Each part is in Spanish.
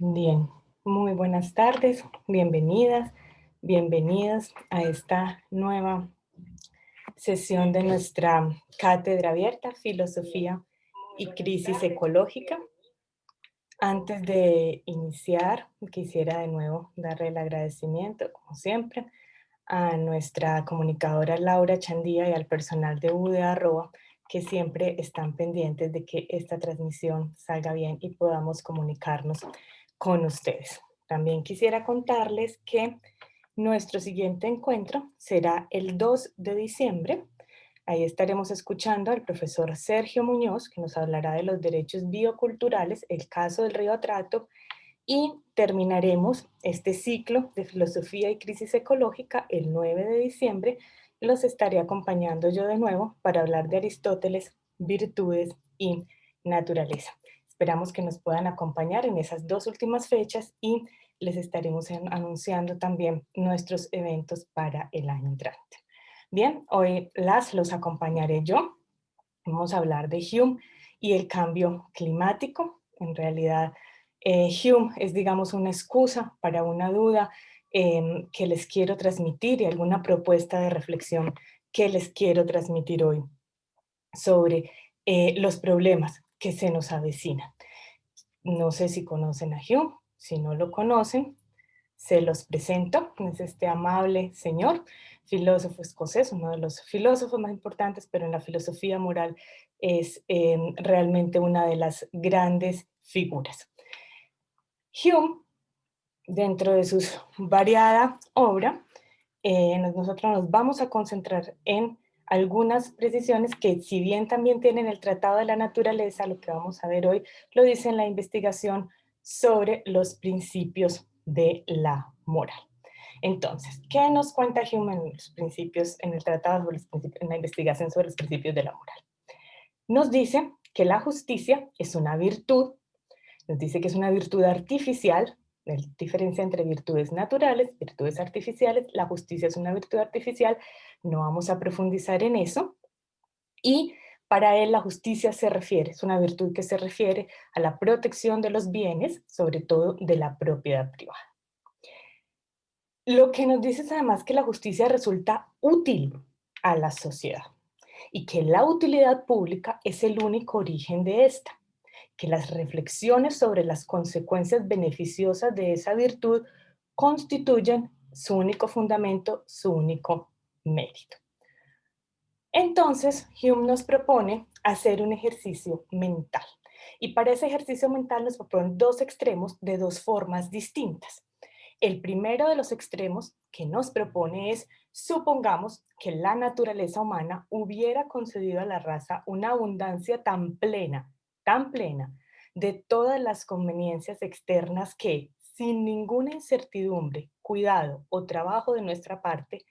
Bien, muy buenas tardes, bienvenidas, bienvenidos a esta nueva sesión de nuestra cátedra abierta, Filosofía y Crisis Ecológica. Antes de iniciar, quisiera de nuevo darle el agradecimiento, como siempre, a nuestra comunicadora Laura Chandía y al personal de UDA Arroba, que siempre están pendientes de que esta transmisión salga bien y podamos comunicarnos con ustedes. También quisiera contarles que nuestro siguiente encuentro será el 2 de diciembre. Ahí estaremos escuchando al profesor Sergio Muñoz, que nos hablará de los derechos bioculturales, el caso del río Atrato, y terminaremos este ciclo de filosofía y crisis ecológica el 9 de diciembre. Los estaré acompañando yo de nuevo para hablar de Aristóteles, virtudes y naturaleza. Esperamos que nos puedan acompañar en esas dos últimas fechas y les estaremos anunciando también nuestros eventos para el año entrante. Bien, hoy los acompañaré yo. Vamos a hablar de Hume y el cambio climático. En realidad, Hume es, digamos, una excusa para una duda que les quiero transmitir y alguna propuesta de reflexión que les quiero transmitir hoy sobre los problemas que se nos avecinan. No sé si conocen a Hume, si no lo conocen, se los presento. Es este amable señor, filósofo escocés, uno de los filósofos más importantes, pero en la filosofía moral es realmente una de las grandes figuras. Hume, dentro de su variada obra, nosotros nos vamos a concentrar en algunas precisiones que, si bien también tienen el Tratado de la Naturaleza, lo que vamos a ver hoy lo dice en la investigación sobre los principios de la moral. Entonces, ¿qué nos cuenta Hume en los principios, en el tratado sobre los principios, en la investigación sobre los principios de la moral? Nos dice que la justicia es una virtud, nos dice que es una virtud artificial, la diferencia entre virtudes naturales, virtudes artificiales, la justicia es una virtud artificial, no vamos a profundizar en eso, y para él la justicia se refiere, es una virtud que se refiere a la protección de los bienes, sobre todo de la propiedad privada. Lo que nos dice es además que la justicia resulta útil a la sociedad y que la utilidad pública es el único origen de esta, que las reflexiones sobre las consecuencias beneficiosas de esa virtud constituyen su único fundamento, su único mérito. Entonces, Hume nos propone hacer un ejercicio mental. Y para ese ejercicio mental nos propone dos extremos de dos formas distintas. El primero de los extremos que nos propone es, supongamos que la naturaleza humana hubiera concedido a la raza una abundancia tan plena, de todas las conveniencias externas que, sin ninguna incertidumbre, cuidado o trabajo de nuestra parte,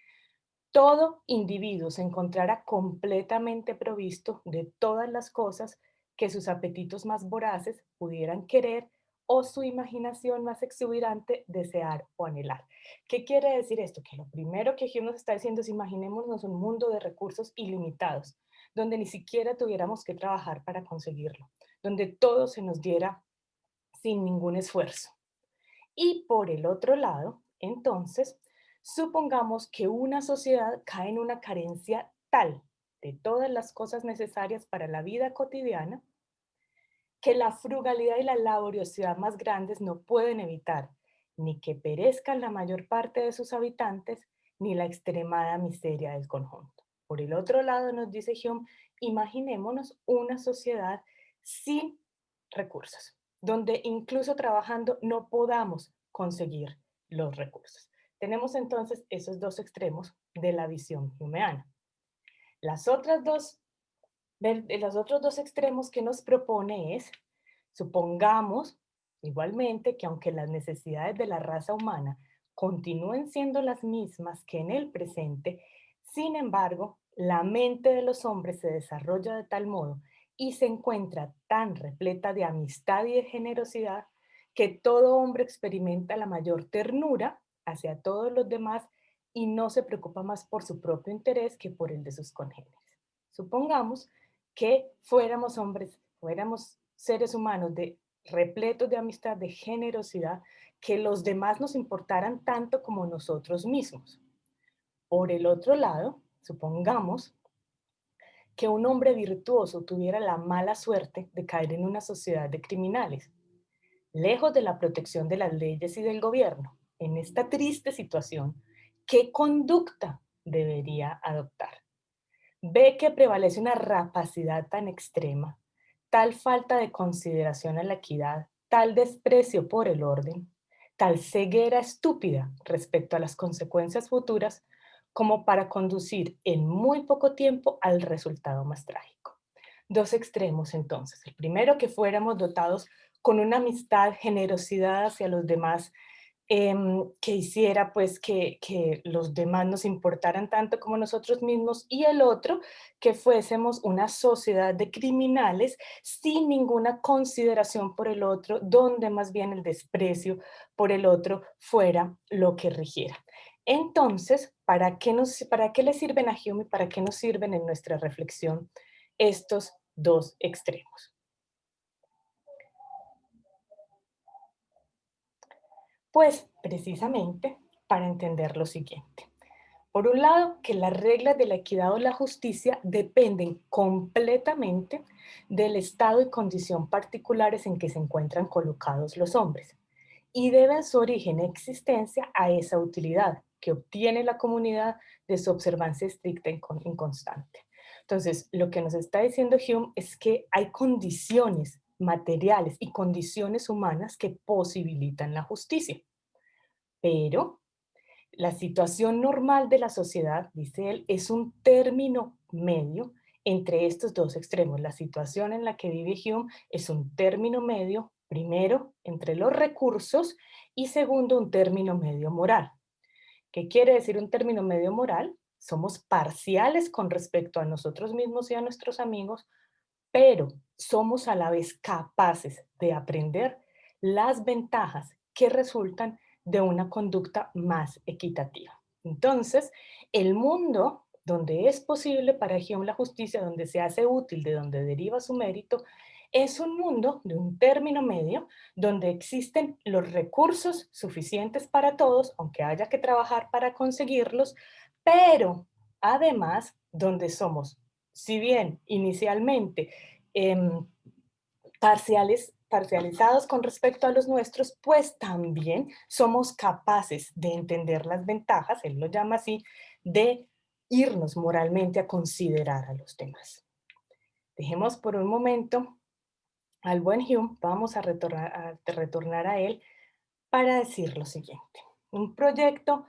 todo individuo se encontrara completamente provisto de todas las cosas que sus apetitos más voraces pudieran querer o su imaginación más exuberante desear o anhelar. ¿Qué quiere decir esto? Que lo primero que Hume nos está diciendo es imaginémonos un mundo de recursos ilimitados, donde ni siquiera tuviéramos que trabajar para conseguirlo, donde todo se nos diera sin ningún esfuerzo. Y por el otro lado, entonces, supongamos que una sociedad cae en una carencia tal de todas las cosas necesarias para la vida cotidiana que la frugalidad y la laboriosidad más grandes no pueden evitar ni que perezcan la mayor parte de sus habitantes, ni la extremada miseria del conjunto. Por el otro lado, nos dice Hume, imaginémonos una sociedad sin recursos, donde incluso trabajando no podamos conseguir los recursos. Tenemos entonces esos dos extremos de la visión humeana. Las otras dos los otros dos extremos que nos propone es, supongamos igualmente que aunque las necesidades de la raza humana continúen siendo las mismas que en el presente, sin embargo, la mente de los hombres se desarrolla de tal modo y se encuentra tan repleta de amistad y de generosidad que todo hombre experimenta la mayor ternura hacia todos los demás y no se preocupa más por su propio interés que por el de sus congéneres. Supongamos que fuéramos hombres, fuéramos seres humanos de repletos de amistad, de generosidad, que los demás nos importaran tanto como nosotros mismos. Por el otro lado, supongamos que un hombre virtuoso tuviera la mala suerte de caer en una sociedad de criminales, lejos de la protección de las leyes y del gobierno. En esta triste situación, ¿qué conducta debería adoptar? Ve que prevalece una rapacidad tan extrema, tal falta de consideración a la equidad, tal desprecio por el orden, tal ceguera estúpida respecto a las consecuencias futuras, como para conducir en muy poco tiempo al resultado más trágico. Dos extremos entonces. El primero, que fuéramos dotados con una amistad, generosidad hacia los demás, que hiciera pues que los demás nos importaran tanto como nosotros mismos, y el otro, que fuésemos una sociedad de criminales sin ninguna consideración por el otro, donde más bien el desprecio por el otro fuera lo que rigiera. Entonces, para qué le sirven a Hume y para qué nos sirven en nuestra reflexión estos dos extremos? Pues precisamente para entender lo siguiente. Por un lado, que las reglas de la equidad o la justicia dependen completamente del estado y condición particulares en que se encuentran colocados los hombres y deben su origen e existencia a esa utilidad que obtiene la comunidad de su observancia estricta y constante. Entonces, lo que nos está diciendo Hume es que hay condiciones materiales y condiciones humanas que posibilitan la justicia, pero la situación normal de la sociedad, dice él, es un término medio entre estos dos extremos. La situación en la que vive Hume es un término medio, primero, entre los recursos y segundo, un término medio moral. ¿Qué quiere decir un término medio moral? Somos parciales con respecto a nosotros mismos y a nuestros amigos, pero somos a la vez capaces de aprender las ventajas que resultan de una conducta más equitativa. Entonces, el mundo donde es posible para Hume la justicia, donde se hace útil, de donde deriva su mérito, es un mundo de un término medio donde existen los recursos suficientes para todos, aunque haya que trabajar para conseguirlos, pero además donde somos, si bien inicialmente em, parcializados con respecto a los nuestros, pues también somos capaces de entender las ventajas, él lo llama así, de irnos moralmente a considerar a los demás. Dejemos por un momento al buen Hume, vamos a retornar a él para decir lo siguiente. Un proyecto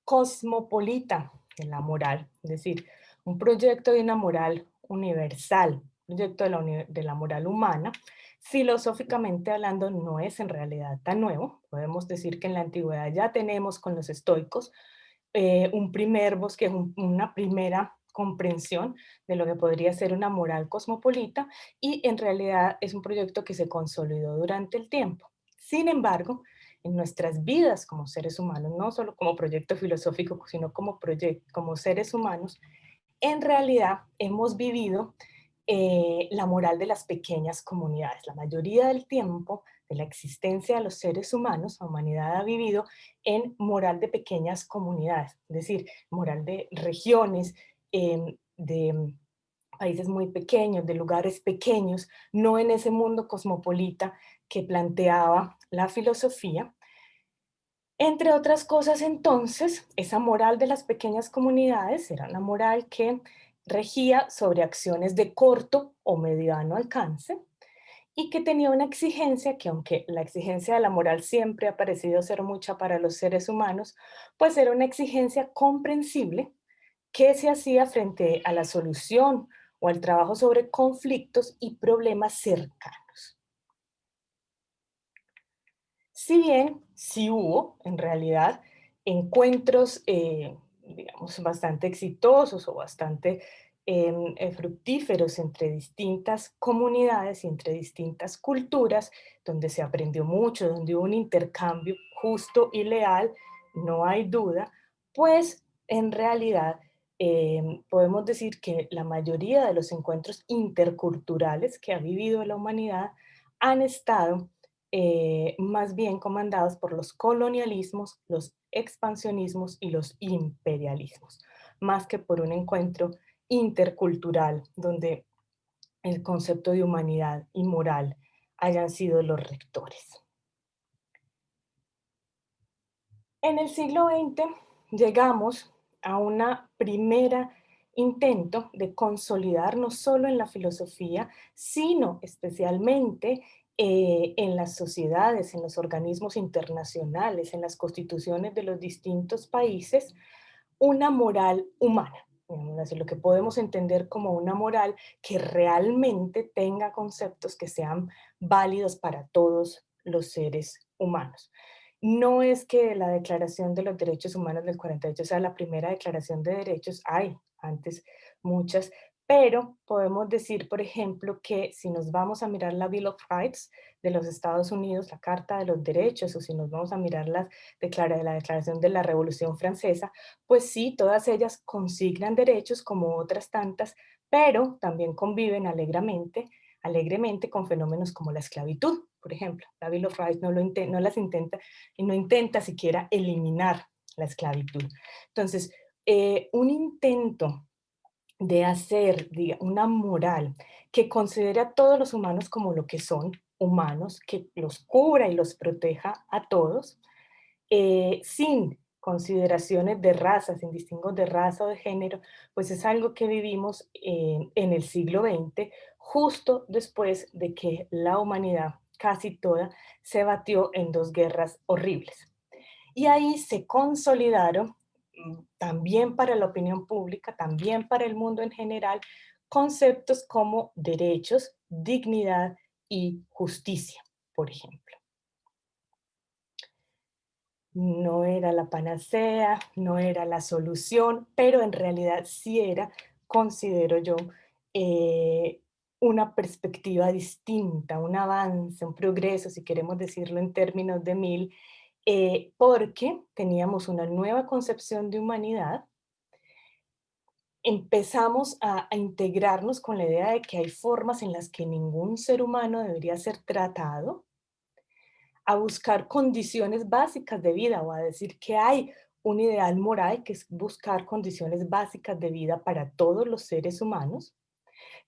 cosmopolita de la moral, es decir, un proyecto de una moral universal, un proyecto de la moral humana, filosóficamente hablando, no es en realidad tan nuevo. Podemos decir que en la antigüedad ya tenemos con los estoicos un primer bosque, una primera comprensión de lo que podría ser una moral cosmopolita, y en realidad es un proyecto que se consolidó durante el tiempo. Sin embargo, en nuestras vidas como seres humanos, no solo como proyecto filosófico, sino como seres humanos, en realidad hemos vivido la moral de las pequeñas comunidades. La mayoría del tiempo de la existencia de los seres humanos, la humanidad ha vivido en moral de pequeñas comunidades, es decir, moral de regiones, de países muy pequeños, de lugares pequeños, no en ese mundo cosmopolita que planteaba la filosofía. Entre otras cosas, entonces, esa moral de las pequeñas comunidades era una moral que regía sobre acciones de corto o mediano alcance y que tenía una exigencia que, aunque la exigencia de la moral siempre ha parecido ser mucha para los seres humanos, pues era una exigencia comprensible que se hacía frente a la solución o al trabajo sobre conflictos y problemas cercanos. Si bien sí hubo, en realidad, encuentros, digamos, bastante exitosos o bastante fructíferos entre distintas comunidades y entre distintas culturas, donde se aprendió mucho, donde hubo un intercambio justo y leal, no hay duda, pues en realidad podemos decir que la mayoría de los encuentros interculturales que ha vivido la humanidad han estado más bien comandados por los colonialismos, los expansionismos y los imperialismos, más que por un encuentro intercultural donde el concepto de humanidad y moral hayan sido los rectores. En el siglo XX llegamos a una primera intento de consolidar no solo en la filosofía, sino especialmente en las sociedades, en los organismos internacionales, en las constituciones de los distintos países, una moral humana, digamos así, lo que podemos entender como una moral que realmente tenga conceptos que sean válidos para todos los seres humanos. No es que la Declaración de los Derechos Humanos del 48 sea la primera declaración de derechos, hay antes muchas, pero podemos decir, por ejemplo, que si nos vamos a mirar la Bill of Rights de los Estados Unidos, la Carta de los Derechos, o si nos vamos a mirar la Declaración de la Revolución Francesa, pues sí, todas ellas consignan derechos como otras tantas, pero también conviven alegremente con fenómenos como la esclavitud, por ejemplo. La Bill of Rights no las intenta y no intenta siquiera eliminar la esclavitud. Entonces, un intento de hacer una moral que considere a todos los humanos como lo que son, humanos, que los cubra y los proteja a todos, sin consideraciones de raza, sin distingos de raza o de género, pues es algo que vivimos en el siglo XX, justo después de que la humanidad, casi toda, se batió en dos guerras horribles. Y ahí se consolidaron, también para la opinión pública, también para el mundo en general, conceptos como derechos, dignidad y justicia, por ejemplo. No era la panacea, no era la solución, pero en realidad sí era, considero yo, eh, una perspectiva distinta, un avance, un progreso, si queremos decirlo en términos de Mill, porque teníamos una nueva concepción de humanidad, empezamos a integrarnos con la idea de que hay formas en las que ningún ser humano debería ser tratado, a buscar condiciones básicas de vida o a decir que hay un ideal moral que es buscar condiciones básicas de vida para todos los seres humanos.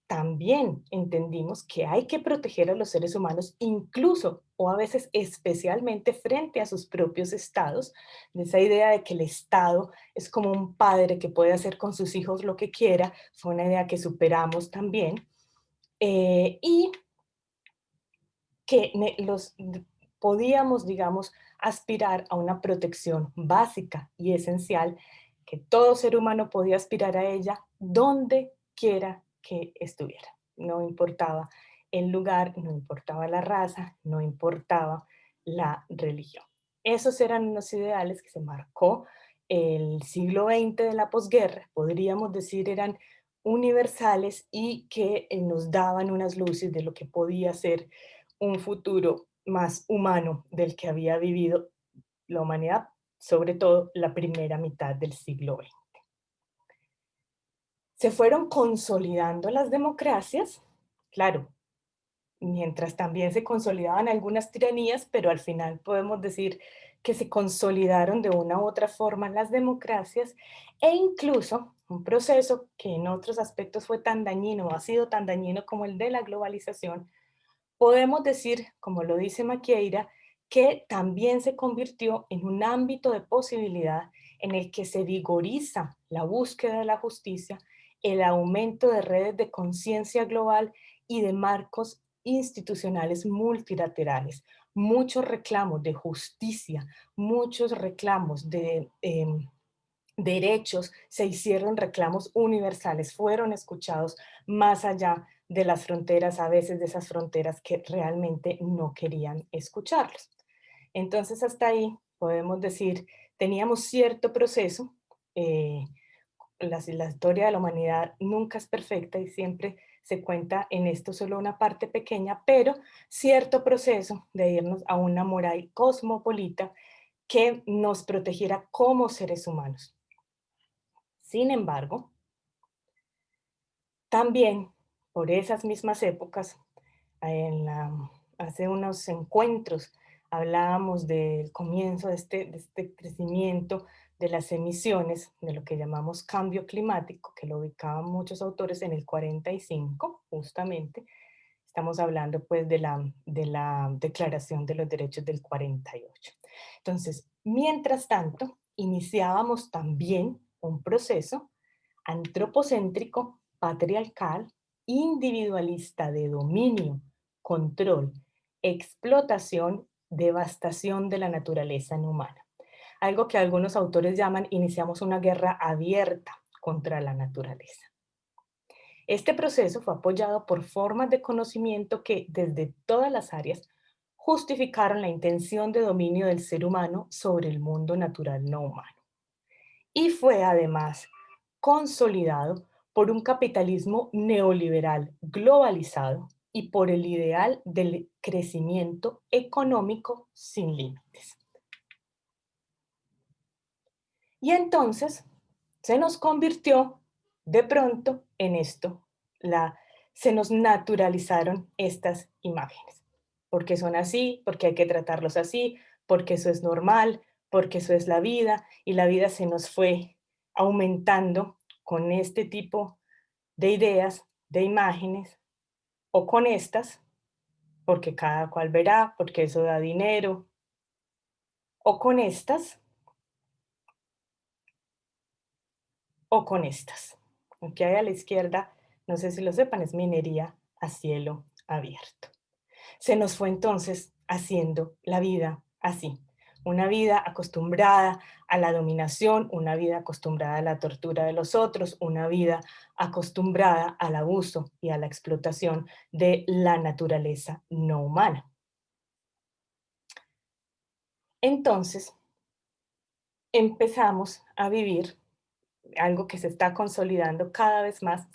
También entendimos que hay que proteger a los seres humanos incluso o a veces especialmente frente a sus propios estados, de esa idea de que el Estado es como un padre que puede hacer con sus hijos lo que quiera, fue una idea que superamos también, y que podíamos, digamos, aspirar a una protección básica y esencial, que todo ser humano podía aspirar a ella donde quiera que estuviera. No importaba el lugar, no importaba la raza, no importaba la religión. Esos eran unos ideales que se marcó el siglo XX de la posguerra, podríamos decir eran universales y que nos daban unas luces de lo que podía ser un futuro más humano del que había vivido la humanidad, sobre todo la primera mitad del siglo XX. Se fueron consolidando las democracias, claro, mientras también se consolidaban algunas tiranías, pero al final podemos decir que se consolidaron de una u otra forma las democracias e incluso un proceso que en otros aspectos fue tan dañino o ha sido tan dañino como el de la globalización, podemos decir, como lo dice Maquieira, que también se convirtió en un ámbito de posibilidad en el que se vigoriza la búsqueda de la justicia, el aumento de redes de conciencia global y de marcos institucionales multilaterales. Muchos reclamos de justicia, muchos reclamos de derechos se hicieron reclamos universales, fueron escuchados más allá de las fronteras, a veces de esas fronteras que realmente no querían escucharlos. Entonces, hasta ahí podemos decir, teníamos cierto proceso, eh, la historia de la humanidad nunca es perfecta y siempre se cuenta en esto solo una parte pequeña, pero cierto proceso de irnos a una moral cosmopolita que nos protegiera como seres humanos. Sin embargo, también por esas mismas épocas, en la hace unos encuentros hablábamos del comienzo de este crecimiento de las emisiones, de lo que llamamos cambio climático, que lo ubicaban muchos autores en el 45, justamente. Estamos hablando pues de la Declaración de los Derechos del 48. Entonces, mientras tanto, iniciábamos también un proceso antropocéntrico, patriarcal, individualista de dominio, control, explotación, devastación de la naturaleza no humana. Algo que algunos autores llaman iniciamos una guerra abierta contra la naturaleza. Este proceso fue apoyado por formas de conocimiento que desde todas las áreas justificaron la intención de dominio del ser humano sobre el mundo natural no humano. Y fue además consolidado por un capitalismo neoliberal globalizado y por el ideal del crecimiento económico sin límites. Y entonces se nos convirtió de pronto en esto, se nos naturalizaron estas imágenes, porque son así, porque hay que tratarlos así, porque eso es normal, porque eso es la vida, y la vida se nos fue aumentando con este tipo de ideas, de imágenes, o con estas, porque cada cual verá, porque eso da dinero, o con estas, o con estas. Lo que hay a la izquierda, no sé si lo sepan, es minería a cielo abierto. Se nos fue entonces haciendo la vida así. Una vida acostumbrada a la dominación, una vida acostumbrada a la tortura de los otros, una vida acostumbrada al abuso y a la explotación de la naturaleza no humana. Entonces, empezamos a vivir algo que se está consolidando cada vez más,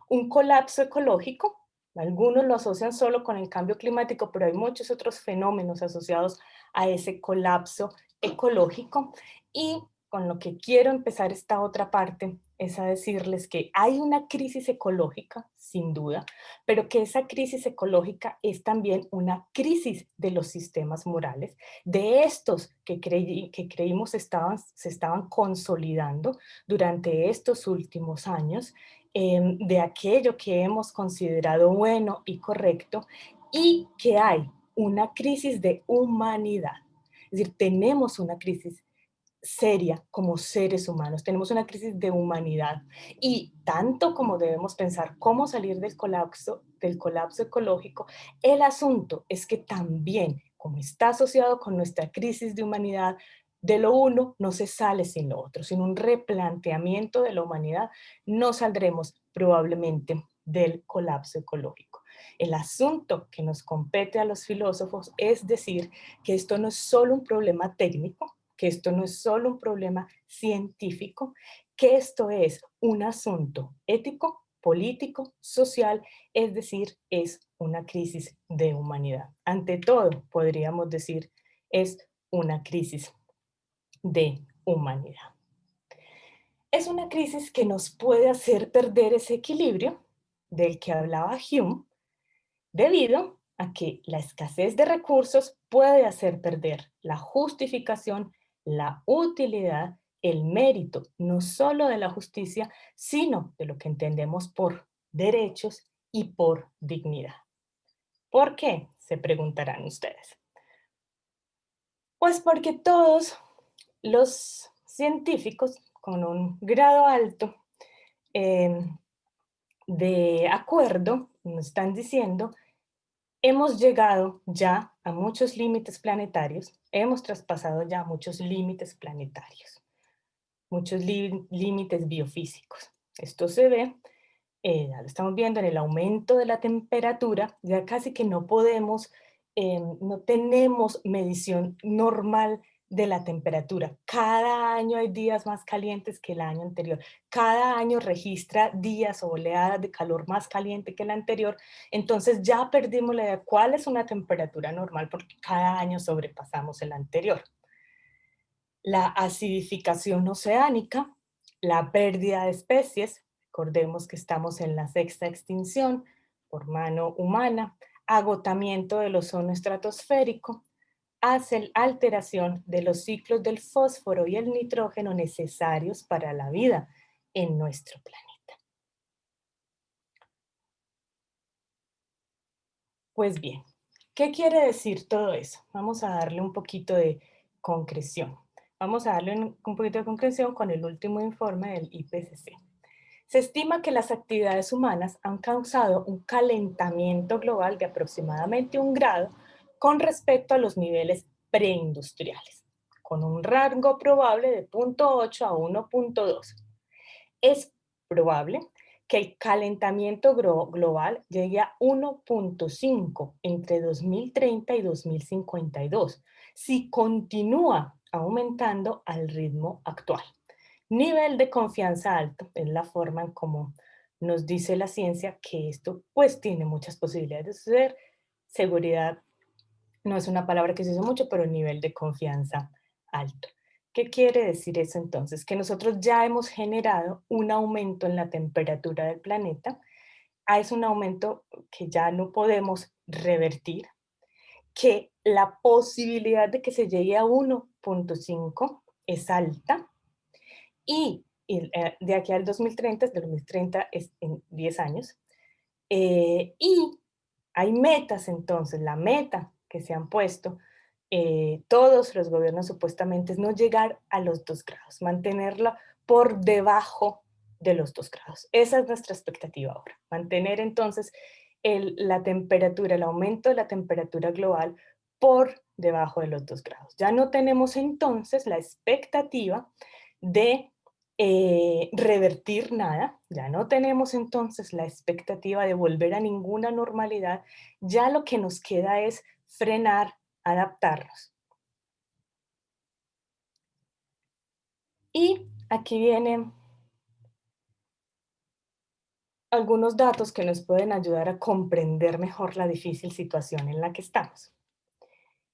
un colapso ecológico. Algunos lo asocian solo con el cambio climático, pero hay muchos otros fenómenos asociados a ese colapso ecológico. Y con lo que quiero empezar esta otra parte es a decirles que hay una crisis ecológica, sin duda, pero que esa crisis ecológica es también una crisis de los sistemas morales, de estos que creímos se estaban consolidando durante estos últimos años, de aquello que hemos considerado bueno y correcto, y que hay una crisis de humanidad. Es decir, tenemos una crisis seria como seres humanos, tenemos una crisis de humanidad, y tanto como debemos pensar cómo salir del colapso ecológico, el asunto es que también, como está asociado con nuestra crisis de humanidad, de lo uno no se sale sin lo otro, sin un replanteamiento de la humanidad no saldremos probablemente del colapso ecológico. El asunto que nos compete a los filósofos es decir que esto no es solo un problema técnico, que esto no es solo un problema científico, que esto es un asunto ético, político, social, es decir, es una crisis de humanidad. Ante todo, podríamos decir, es una crisis de humanidad. Es una crisis que nos puede hacer perder ese equilibrio del que hablaba Hume, debido a que la escasez de recursos puede hacer perder la justificación, la utilidad, el mérito, no solo de la justicia, sino de lo que entendemos por derechos y por dignidad. ¿Por qué? Se preguntarán ustedes. Pues porque todos los científicos con un grado alto eh, de acuerdo nos están diciendo hemos llegado ya a muchos límites planetarios, hemos traspasado ya muchos límites planetarios, muchos límites biofísicos. Esto se ve, ya lo estamos viendo en el aumento de la temperatura, ya casi que no podemos, no tenemos medición normal de la temperatura. Cada año hay días más calientes que el año anterior. Cada año registra días o oleadas de calor más caliente que el anterior. Entonces ya perdimos la idea de cuál es una temperatura normal porque cada año sobrepasamos el anterior. La acidificación oceánica, la pérdida de especies, recordemos que estamos en la sexta extinción por mano humana, agotamiento del ozono estratosférico, alteración de los ciclos del fósforo y el nitrógeno necesarios para la vida en nuestro planeta. Pues bien, ¿qué quiere decir todo eso? Vamos a darle un poquito de concreción. Vamos a darle un poquito de concreción con el último informe del IPCC. Se estima que las actividades humanas han causado un calentamiento global de aproximadamente 1 grado con respecto a los niveles preindustriales, con un rango probable de 0,8 a 1,2. Es probable que el calentamiento global llegue a 1,5 entre 2030 y 2052, si continúa aumentando al ritmo actual. Nivel de confianza alto es la forma en cómo nos dice la ciencia que esto pues tiene muchas posibilidades de suceder. Seguridad no es una palabra que se usa mucho, pero nivel de confianza alto. ¿Qué quiere decir eso entonces? Que nosotros ya hemos generado un aumento en la temperatura del planeta. Es un aumento que ya no podemos revertir, que la posibilidad de que se llegue a 1,5 es alta y de aquí al 2030, de 2030 es en 10 años, y hay metas entonces, la meta que se han puesto todos los gobiernos supuestamente es no llegar a los 2 grados, mantenerla por debajo de los 2 grados. Esa es nuestra expectativa ahora, mantener entonces la temperatura, el aumento de la temperatura global por debajo de los 2 grados. Ya no tenemos entonces la expectativa de revertir nada, ya no tenemos entonces la expectativa de volver a ninguna normalidad, ya lo que nos queda es frenar, adaptarnos. Y aquí vienen algunos datos que nos pueden ayudar a comprender mejor la difícil situación en la que estamos.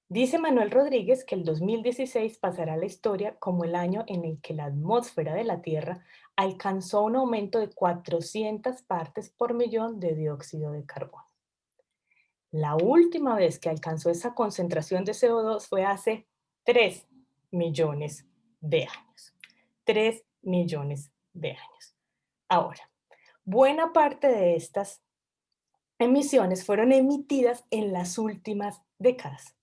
Dice Manuel Rodríguez que el 2016 pasará a la historia como el año en el que la atmósfera de la Tierra alcanzó un aumento de 400 partes por millón de dióxido de carbono. La última vez que alcanzó esa concentración de CO2 fue hace 3 millones de años. 3 millones de años. Ahora, buena parte de estas emisiones fueron emitidas en las últimas décadas.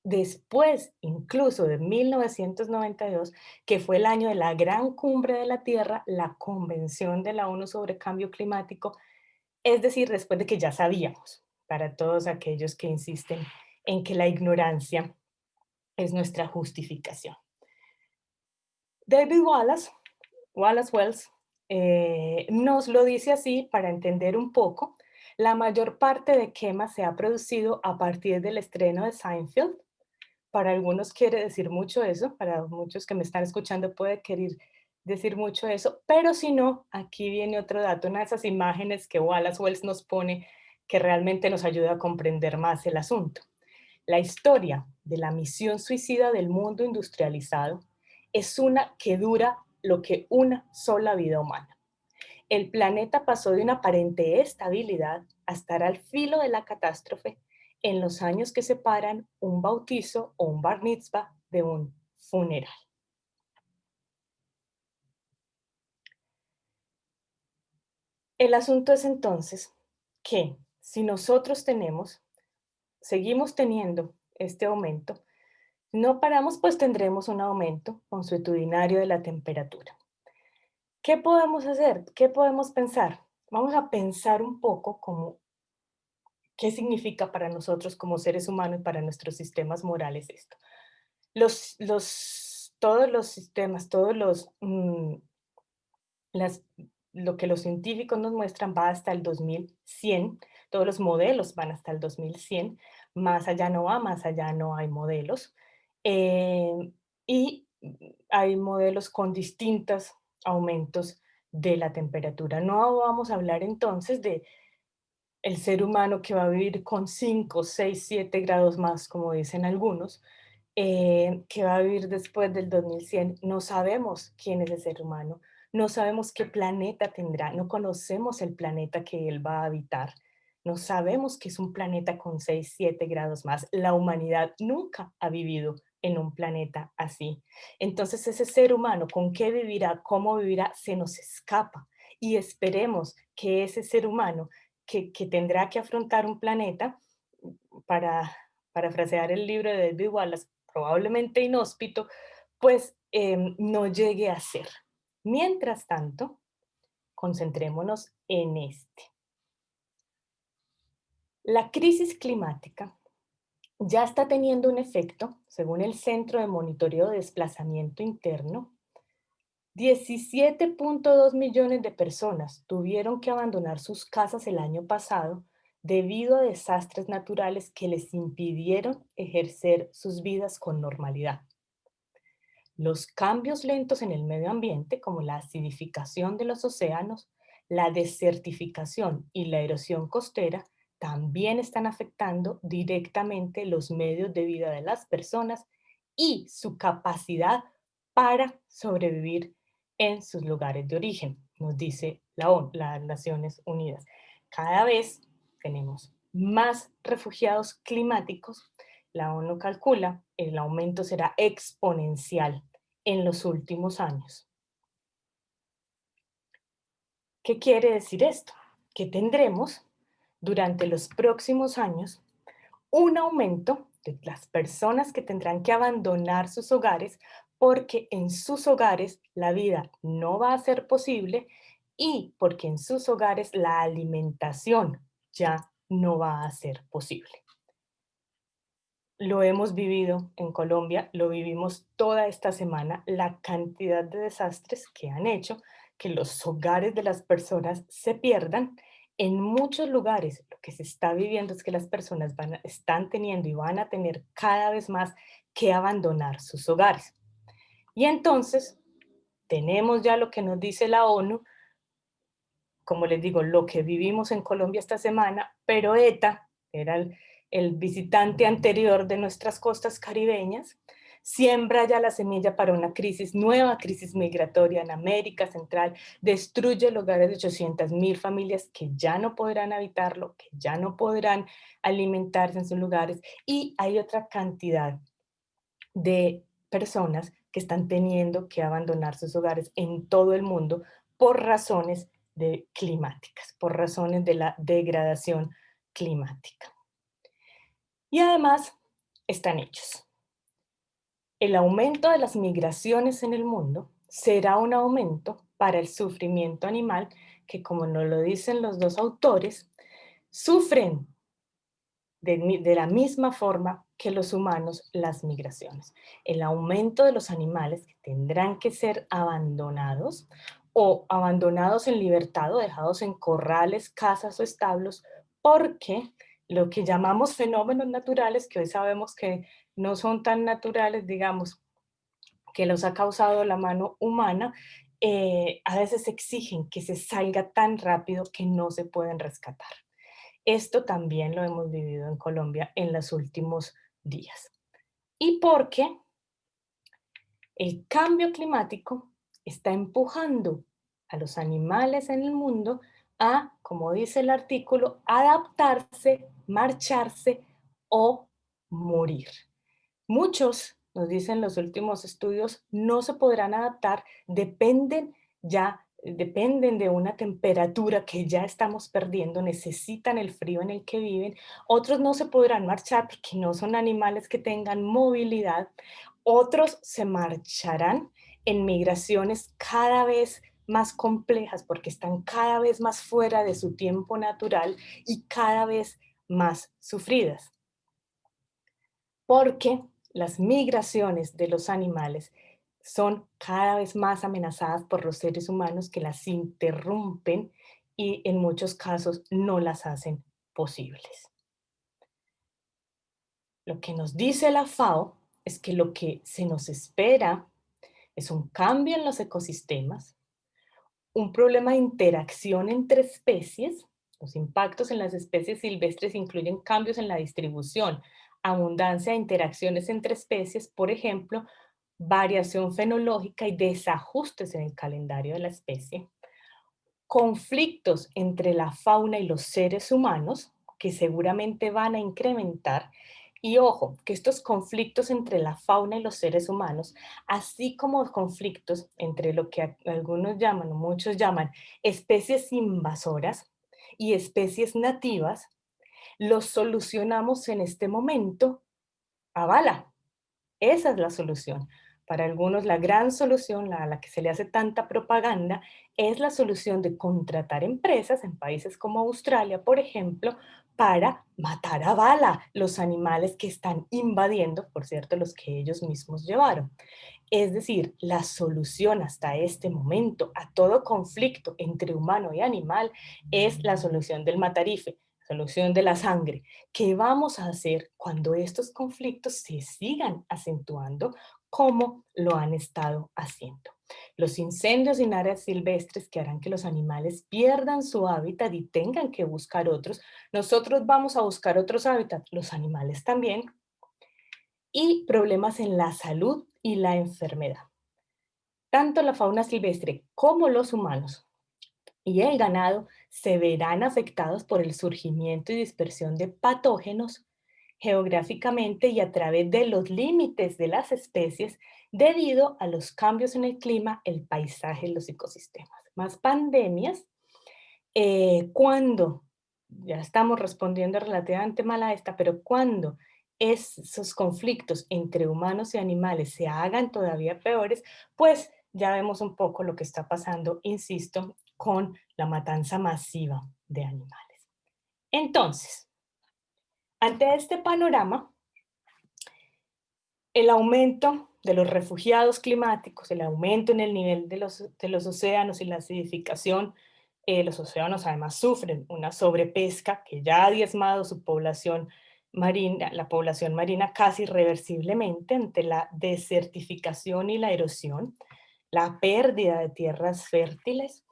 Después, incluso de 1992, que fue el año de la Gran Cumbre de la Tierra, la Convención de la ONU sobre Cambio Climático, es decir, después de que ya sabíamos, para todos aquellos que insisten en que la ignorancia es nuestra justificación. David Wallace Wells, nos lo dice así para entender un poco. La mayor parte de quema se ha producido a partir del estreno de Seinfeld. Para algunos quiere decir mucho eso, para muchos que me están escuchando puede querer decir mucho eso, pero si no, aquí viene otro dato, una de esas imágenes que Wallace Wells nos pone que realmente nos ayuda a comprender más el asunto. La historia de la misión suicida del mundo industrializado es una que dura lo que una sola vida humana. El planeta pasó de una aparente estabilidad a estar al filo de la catástrofe en los años que separan un bautizo o un bar mitzvah de un funeral. El asunto es entonces que si nosotros seguimos teniendo este aumento, no paramos, pues tendremos un aumento consuetudinario de la temperatura. ¿Qué podemos hacer? ¿Qué podemos pensar? Vamos a pensar un poco como qué significa para nosotros como seres humanos y para nuestros sistemas morales esto. Todos los sistemas, las, lo que los científicos nos muestran va hasta el 2100, todos los modelos van hasta el 2100, más allá no va, más allá no hay modelos. Eh, y hay modelos con distintos aumentos de la temperatura. No vamos a hablar entonces de el ser humano que va a vivir con 5, 6, 7 grados más, como dicen algunos, que va a vivir después del 2100. No sabemos quién es ese ser humano, no sabemos qué planeta tendrá, no conocemos el planeta que él va a habitar. No sabemos que es un planeta con 6, 7 grados más. La humanidad nunca ha vivido en un planeta así. Entonces ese ser humano, ¿con qué vivirá? ¿Cómo vivirá? Se nos escapa. Y esperemos que ese ser humano que tendrá que afrontar un planeta, para parafrasear el libro de David Wallace, probablemente inhóspito, pues no llegue a ser. Mientras tanto, concentrémonos en este. La crisis climática ya está teniendo un efecto, según el Centro de Monitoreo de Desplazamiento Interno. 17.2 millones de personas tuvieron que abandonar sus casas el año pasado debido a desastres naturales que les impidieron ejercer sus vidas con normalidad. Los cambios lentos en el medio ambiente, como la acidificación de los océanos, la desertificación y la erosión costera, también están afectando directamente los medios de vida de las personas y su capacidad para sobrevivir en sus lugares de origen, nos dice la ONU, las Naciones Unidas. Cada vez tenemos más refugiados climáticos. La ONU calcula el aumento será exponencial en los últimos años. ¿Qué quiere decir esto? Que tendremos durante los próximos años un aumento de las personas que tendrán que abandonar sus hogares porque en sus hogares la vida no va a ser posible y porque en sus hogares la alimentación ya no va a ser posible. Lo hemos vivido en Colombia, lo vivimos toda esta semana, la cantidad de desastres que han hecho que los hogares de las personas se pierdan. En muchos lugares lo que se está viviendo es que las personas están teniendo y van a tener cada vez más que abandonar sus hogares. Y entonces tenemos ya lo que nos dice la ONU, como les digo, lo que vivimos en Colombia esta semana, pero ETA, era el visitante anterior de nuestras costas caribeñas, siembra ya la semilla para una crisis, nueva crisis migratoria en América Central, destruye el hogares de 800,000 familias que ya no podrán habitarlo, que ya no podrán alimentarse en sus lugares, y hay otra cantidad de personas que están teniendo que abandonar sus hogares en todo el mundo por razones climáticas, por razones de la degradación climática. Y además están hechos. El aumento de las migraciones en el mundo será un aumento para el sufrimiento animal que, como nos lo dicen los dos autores, sufren de la misma forma que los humanos las migraciones. El aumento de los animales que tendrán que ser abandonados o abandonados en libertad o dejados en corrales, casas o establos, porque lo que llamamos fenómenos naturales, que hoy sabemos que no son tan naturales, digamos, que los ha causado la mano humana, a veces exigen que se salga tan rápido que no se pueden rescatar. Esto también lo hemos vivido en Colombia en los últimos días. Y porque el cambio climático está empujando a los animales en el mundo a, como dice el artículo, adaptarse, marcharse o morir. Muchos, nos dicen los últimos estudios, no se podrán adaptar, dependen de una temperatura que ya estamos perdiendo, necesitan el frío en el que viven. Otros no se podrán marchar porque no son animales que tengan movilidad. Otros se marcharán en migraciones cada vez más complejas porque están cada vez más fuera de su tiempo natural y cada vez más sufridas. Porque las migraciones de los animales son cada vez más amenazadas por los seres humanos que las interrumpen y en muchos casos no las hacen posibles. Lo que nos dice la FAO es que lo que se nos espera es un cambio en los ecosistemas, un problema de interacción entre especies. Los impactos en las especies silvestres incluyen cambios en la distribución, abundancia de interacciones entre especies, por ejemplo, variación fenológica y desajustes en el calendario de la especie. conflictos entre la fauna y los seres humanos, que seguramente van a incrementar. Y ojo, que estos conflictos entre la fauna y los seres humanos, así como conflictos entre lo que algunos llaman o muchos llaman especies invasoras y especies nativas, los solucionamos en este momento a bala. Esa es la solución. Para algunos, la gran solución, a la que se le hace tanta propaganda, es la solución de contratar empresas en países como Australia, por ejemplo, para matar a bala los animales que están invadiendo, por cierto, los que ellos mismos llevaron. Es decir, la solución hasta este momento a todo conflicto entre humano y animal es la solución del matarife, la solución de la sangre. ¿Qué vamos a hacer cuando estos conflictos se sigan acentuando como lo han estado haciendo? Los incendios en áreas silvestres que harán que los animales pierdan su hábitat y tengan que buscar otros. Nosotros vamos a buscar otros hábitats, los animales también, y problemas en la salud y la enfermedad. Tanto la fauna silvestre como los humanos y el ganado se verán afectados por el surgimiento y dispersión de patógenos geográficamente y a través de los límites de las especies debido a los cambios en el clima, el paisaje y los ecosistemas. Más pandemias, cuando, ya estamos respondiendo relativamente mal a esta, pero cuando esos conflictos entre humanos y animales se hagan todavía peores, pues ya vemos un poco lo que está pasando, insisto, con la matanza masiva de animales. Entonces, ante este panorama, el aumento de los refugiados climáticos, el aumento en el nivel de los océanos y la acidificación, los océanos además sufren una sobrepesca que ya ha diezmado su población marina, la población marina casi irreversiblemente ante la desertificación y la erosión, la pérdida de tierras fértiles,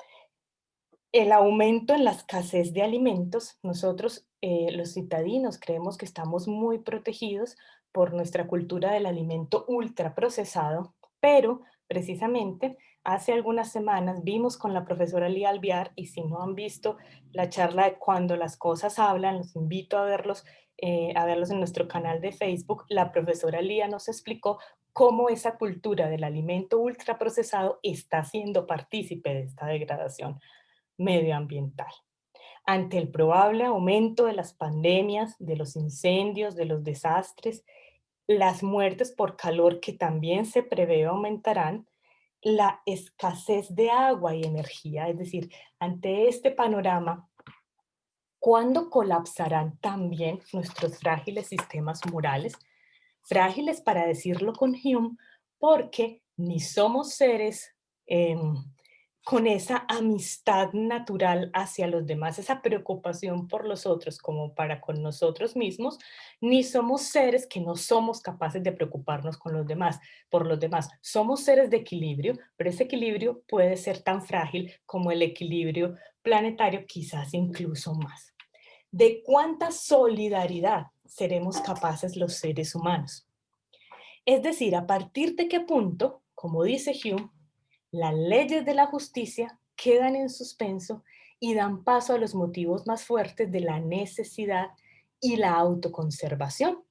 el aumento en la escasez de alimentos. Nosotros, los citadinos, creemos que estamos muy protegidos por nuestra cultura del alimento ultraprocesado, pero precisamente hace algunas semanas vimos con la profesora Lía Alvear, y si no han visto la charla de Cuando las cosas hablan, los invito a verlos en nuestro canal de Facebook. La profesora Lía nos explicó cómo esa cultura del alimento ultraprocesado está siendo partícipe de esta degradación medioambiental. Ante el probable aumento de las pandemias, de los incendios, de los desastres, las muertes por calor que también se prevé aumentarán, la escasez de agua y energía, es decir, ante este panorama, ¿cuándo colapsarán también nuestros frágiles sistemas morales? Frágiles, para decirlo con Hume, porque ni somos seres con esa amistad natural hacia los demás, esa preocupación por los otros como para con nosotros mismos, ni somos seres que no somos capaces de preocuparnos con los demás, por los demás. Somos seres de equilibrio, pero ese equilibrio puede ser tan frágil como el equilibrio planetario, quizás incluso más. ¿De cuánta solidaridad seremos capaces los seres humanos? Es decir, a partir de qué punto, como dice Hume, las leyes de la justicia quedan en suspenso y dan paso a los motivos más fuertes de la necesidad y la autoconservación.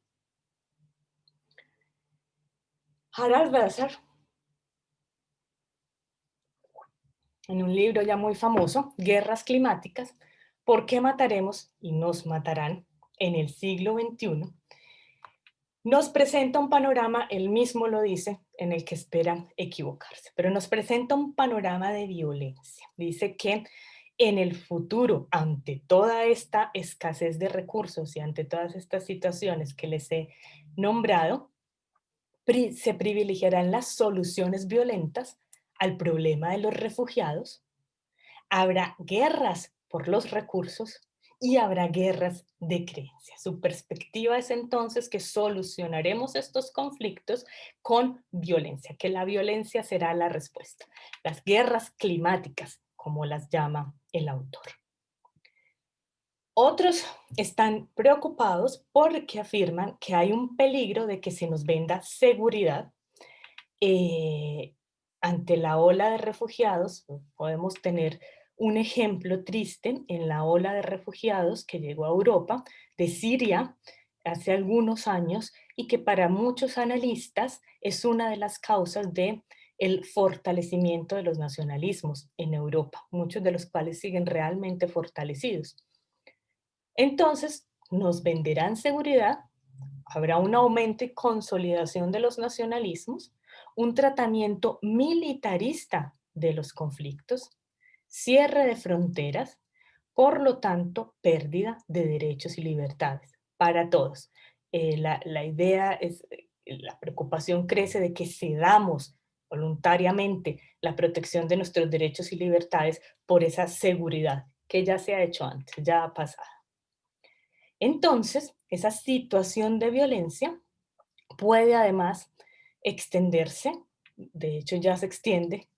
Harald Welzer, en un libro ya muy famoso, Guerras Climáticas, ¿por qué mataremos y nos matarán en el siglo XXI? Nos presenta un panorama, él mismo lo dice, en el que esperan equivocarse, pero nos presenta un panorama de violencia. Dice que en el futuro, ante toda esta escasez de recursos y ante todas estas situaciones que les he nombrado, se privilegiarán las soluciones violentas al problema de los refugiados. Habrá guerras por los recursos y habrá guerras de creencias. Su perspectiva es entonces que solucionaremos estos conflictos con violencia, que la violencia será la respuesta. Las guerras climáticas, como las llama el autor. Otros están preocupados porque afirman que hay un peligro de que se nos venda seguridad ante la ola de refugiados. Podemos tener un ejemplo triste en la ola de refugiados que llegó a Europa de Siria hace algunos años y que para muchos analistas es una de las causas de el fortalecimiento de los nacionalismos en Europa, muchos de los cuales siguen realmente fortalecidos. Entonces, nos venderán seguridad, habrá un aumento y consolidación de los nacionalismos, un tratamiento militarista de los conflictos, cierre de fronteras, por lo tanto, pérdida de derechos y libertades para todos. La idea es, la preocupación crece de que cedamos voluntariamente la protección de nuestros derechos y libertades por esa seguridad que ya se ha hecho antes, ya ha pasado. Entonces, esa situación de violencia puede además extenderse, de hecho ya se extiende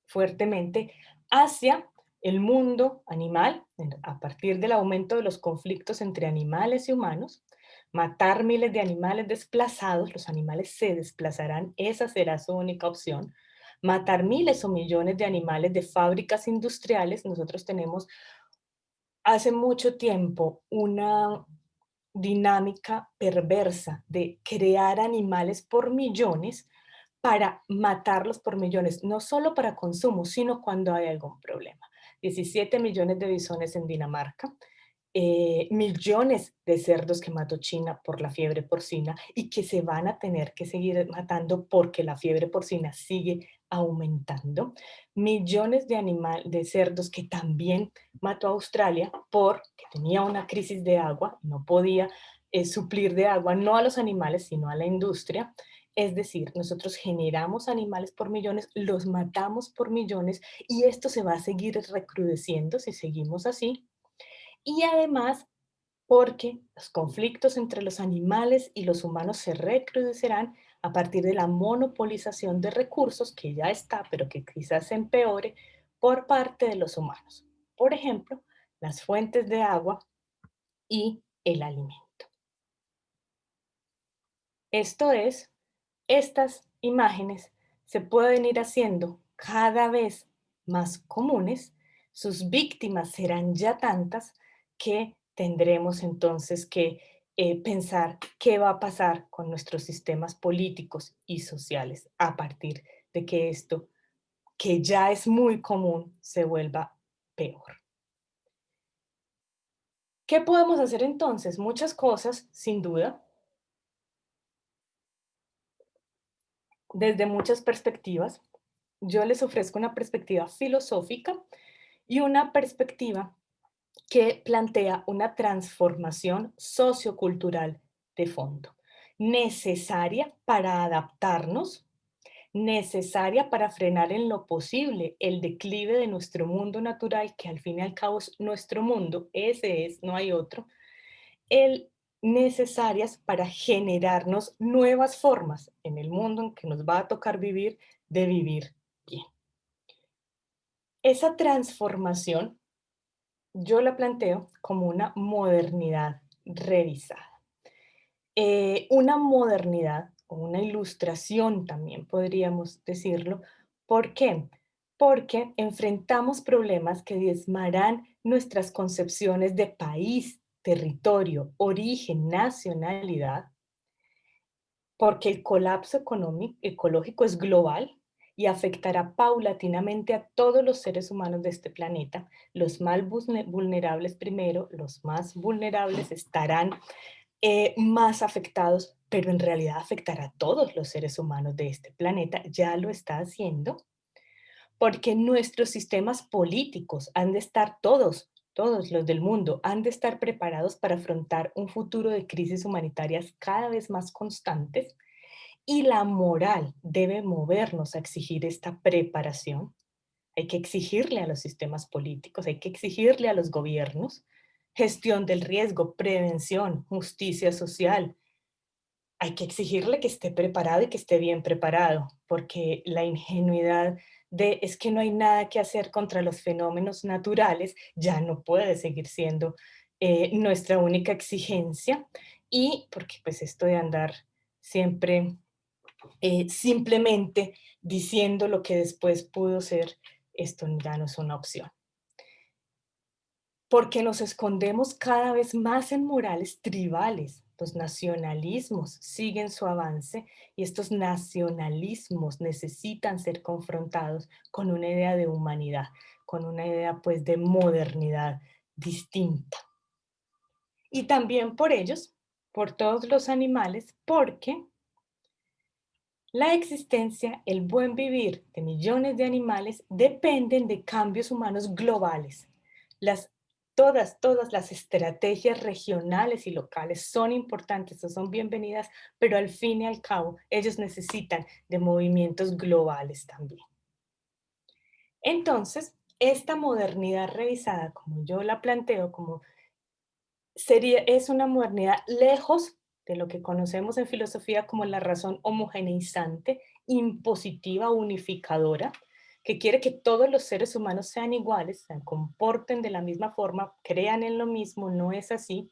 fuertemente, hacia el mundo animal, a partir del aumento de los conflictos entre animales y humanos, matar miles de animales desplazados, los animales se desplazarán, esa será su única opción, matar miles o millones de animales de fábricas industriales. Nosotros tenemos hace mucho tiempo una dinámica perversa de crear animales por millones para matarlos por millones, no solo para consumo, sino cuando hay algún problema. 17 millones de bisones en Dinamarca, millones de cerdos que mató China por la fiebre porcina y que se van a tener que seguir matando porque la fiebre porcina sigue aumentando, millones de cerdos que también mató Australia porque tenía una crisis de agua, no podía suplir de agua no a los animales, sino a la industria. Es decir, nosotros generamos animales por millones, los matamos por millones y esto se va a seguir recrudeciendo si seguimos así. Y además, porque los conflictos entre los animales y los humanos se recrudecerán a partir de la monopolización de recursos que ya está, pero que quizás se empeore por parte de los humanos. Por ejemplo, las fuentes de agua y el alimento. Esto es, estas imágenes se pueden ir haciendo cada vez más comunes, sus víctimas serán ya tantas que tendremos entonces que pensar qué va a pasar con nuestros sistemas políticos y sociales a partir de que esto, que ya es muy común, se vuelva peor. ¿Qué podemos hacer entonces? Muchas cosas, sin duda, desde muchas perspectivas. Yo les ofrezco una perspectiva filosófica y una perspectiva que plantea una transformación sociocultural de fondo, necesaria para adaptarnos, necesaria para frenar en lo posible el declive de nuestro mundo natural, que al fin y al cabo es nuestro mundo, ese es, no hay otro, el, necesarias para generarnos nuevas formas en el mundo en que nos va a tocar vivir, de vivir bien. Esa transformación yo la planteo como una modernidad revisada. Una modernidad o una ilustración también podríamos decirlo. ¿Por qué? Porque enfrentamos problemas que diezmarán nuestras concepciones de país, territorio, origen, nacionalidad, porque el colapso ecológico es global y afectará paulatinamente a todos los seres humanos de este planeta. Los más vulnerables primero, los más vulnerables estarán más afectados, pero en realidad afectará a todos los seres humanos de este planeta. Ya lo está haciendo, porque nuestros sistemas políticos han de estar todos los del mundo, han de estar preparados para afrontar un futuro de crisis humanitarias cada vez más constantes y la moral debe movernos a exigir esta preparación. Hay que exigirle a los sistemas políticos, hay que exigirle a los gobiernos gestión del riesgo, prevención, justicia social. Hay que exigirle que esté preparado y que esté bien preparado, porque la ingenuidad de es que no hay nada que hacer contra los fenómenos naturales ya no puede seguir siendo nuestra única exigencia, y porque pues esto de andar siempre simplemente diciendo lo que después pudo ser, esto ya no es una opción. porque nos escondemos cada vez más en morales tribales. Los nacionalismos siguen su avance y estos nacionalismos necesitan ser confrontados con una idea de humanidad, con una idea pues de modernidad distinta. Y también por ellos, por todos los animales, porque la existencia, el buen vivir de millones de animales dependen de cambios humanos globales. Las, todas las estrategias regionales y locales son importantes o son bienvenidas, pero al fin y al cabo ellos necesitan de movimientos globales también. Entonces, esta modernidad revisada, como yo la planteo, como es una modernidad lejos de lo que conocemos en filosofía como la razón homogeneizante, impositiva, unificadora, que quiere que todos los seres humanos sean iguales, se comporten de la misma forma, crean en lo mismo, no es así.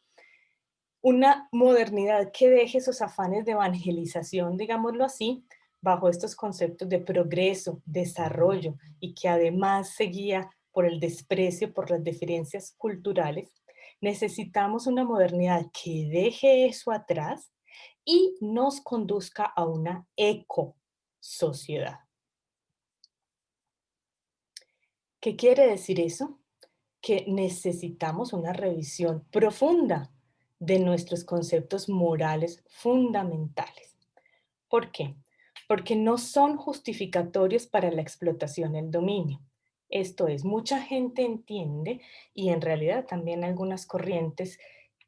Una modernidad que deje esos afanes de evangelización, digámoslo así, bajo estos conceptos de progreso, desarrollo y que además se guía por el desprecio por las diferencias culturales. Necesitamos una modernidad que deje eso atrás y nos conduzca a una ecosociedad. ¿Qué quiere decir eso? Que necesitamos una revisión profunda de nuestros conceptos morales fundamentales. ¿Por qué? Porque no son justificatorios para la explotación y el dominio. Esto es, mucha gente entiende, y en realidad también algunas corrientes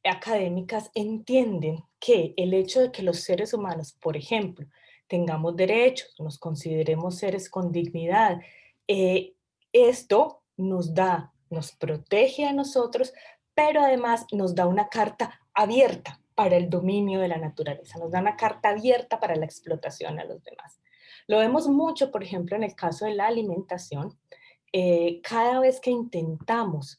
académicas entienden que el hecho de que los seres humanos, por ejemplo, tengamos derechos, nos consideremos seres con dignidad, eh, esto nos protege a nosotros, pero además nos da una carta abierta para el dominio de la naturaleza, nos da una carta abierta para la explotación a los demás. Lo vemos mucho, por ejemplo, en el caso de la alimentación. Cada vez que intentamos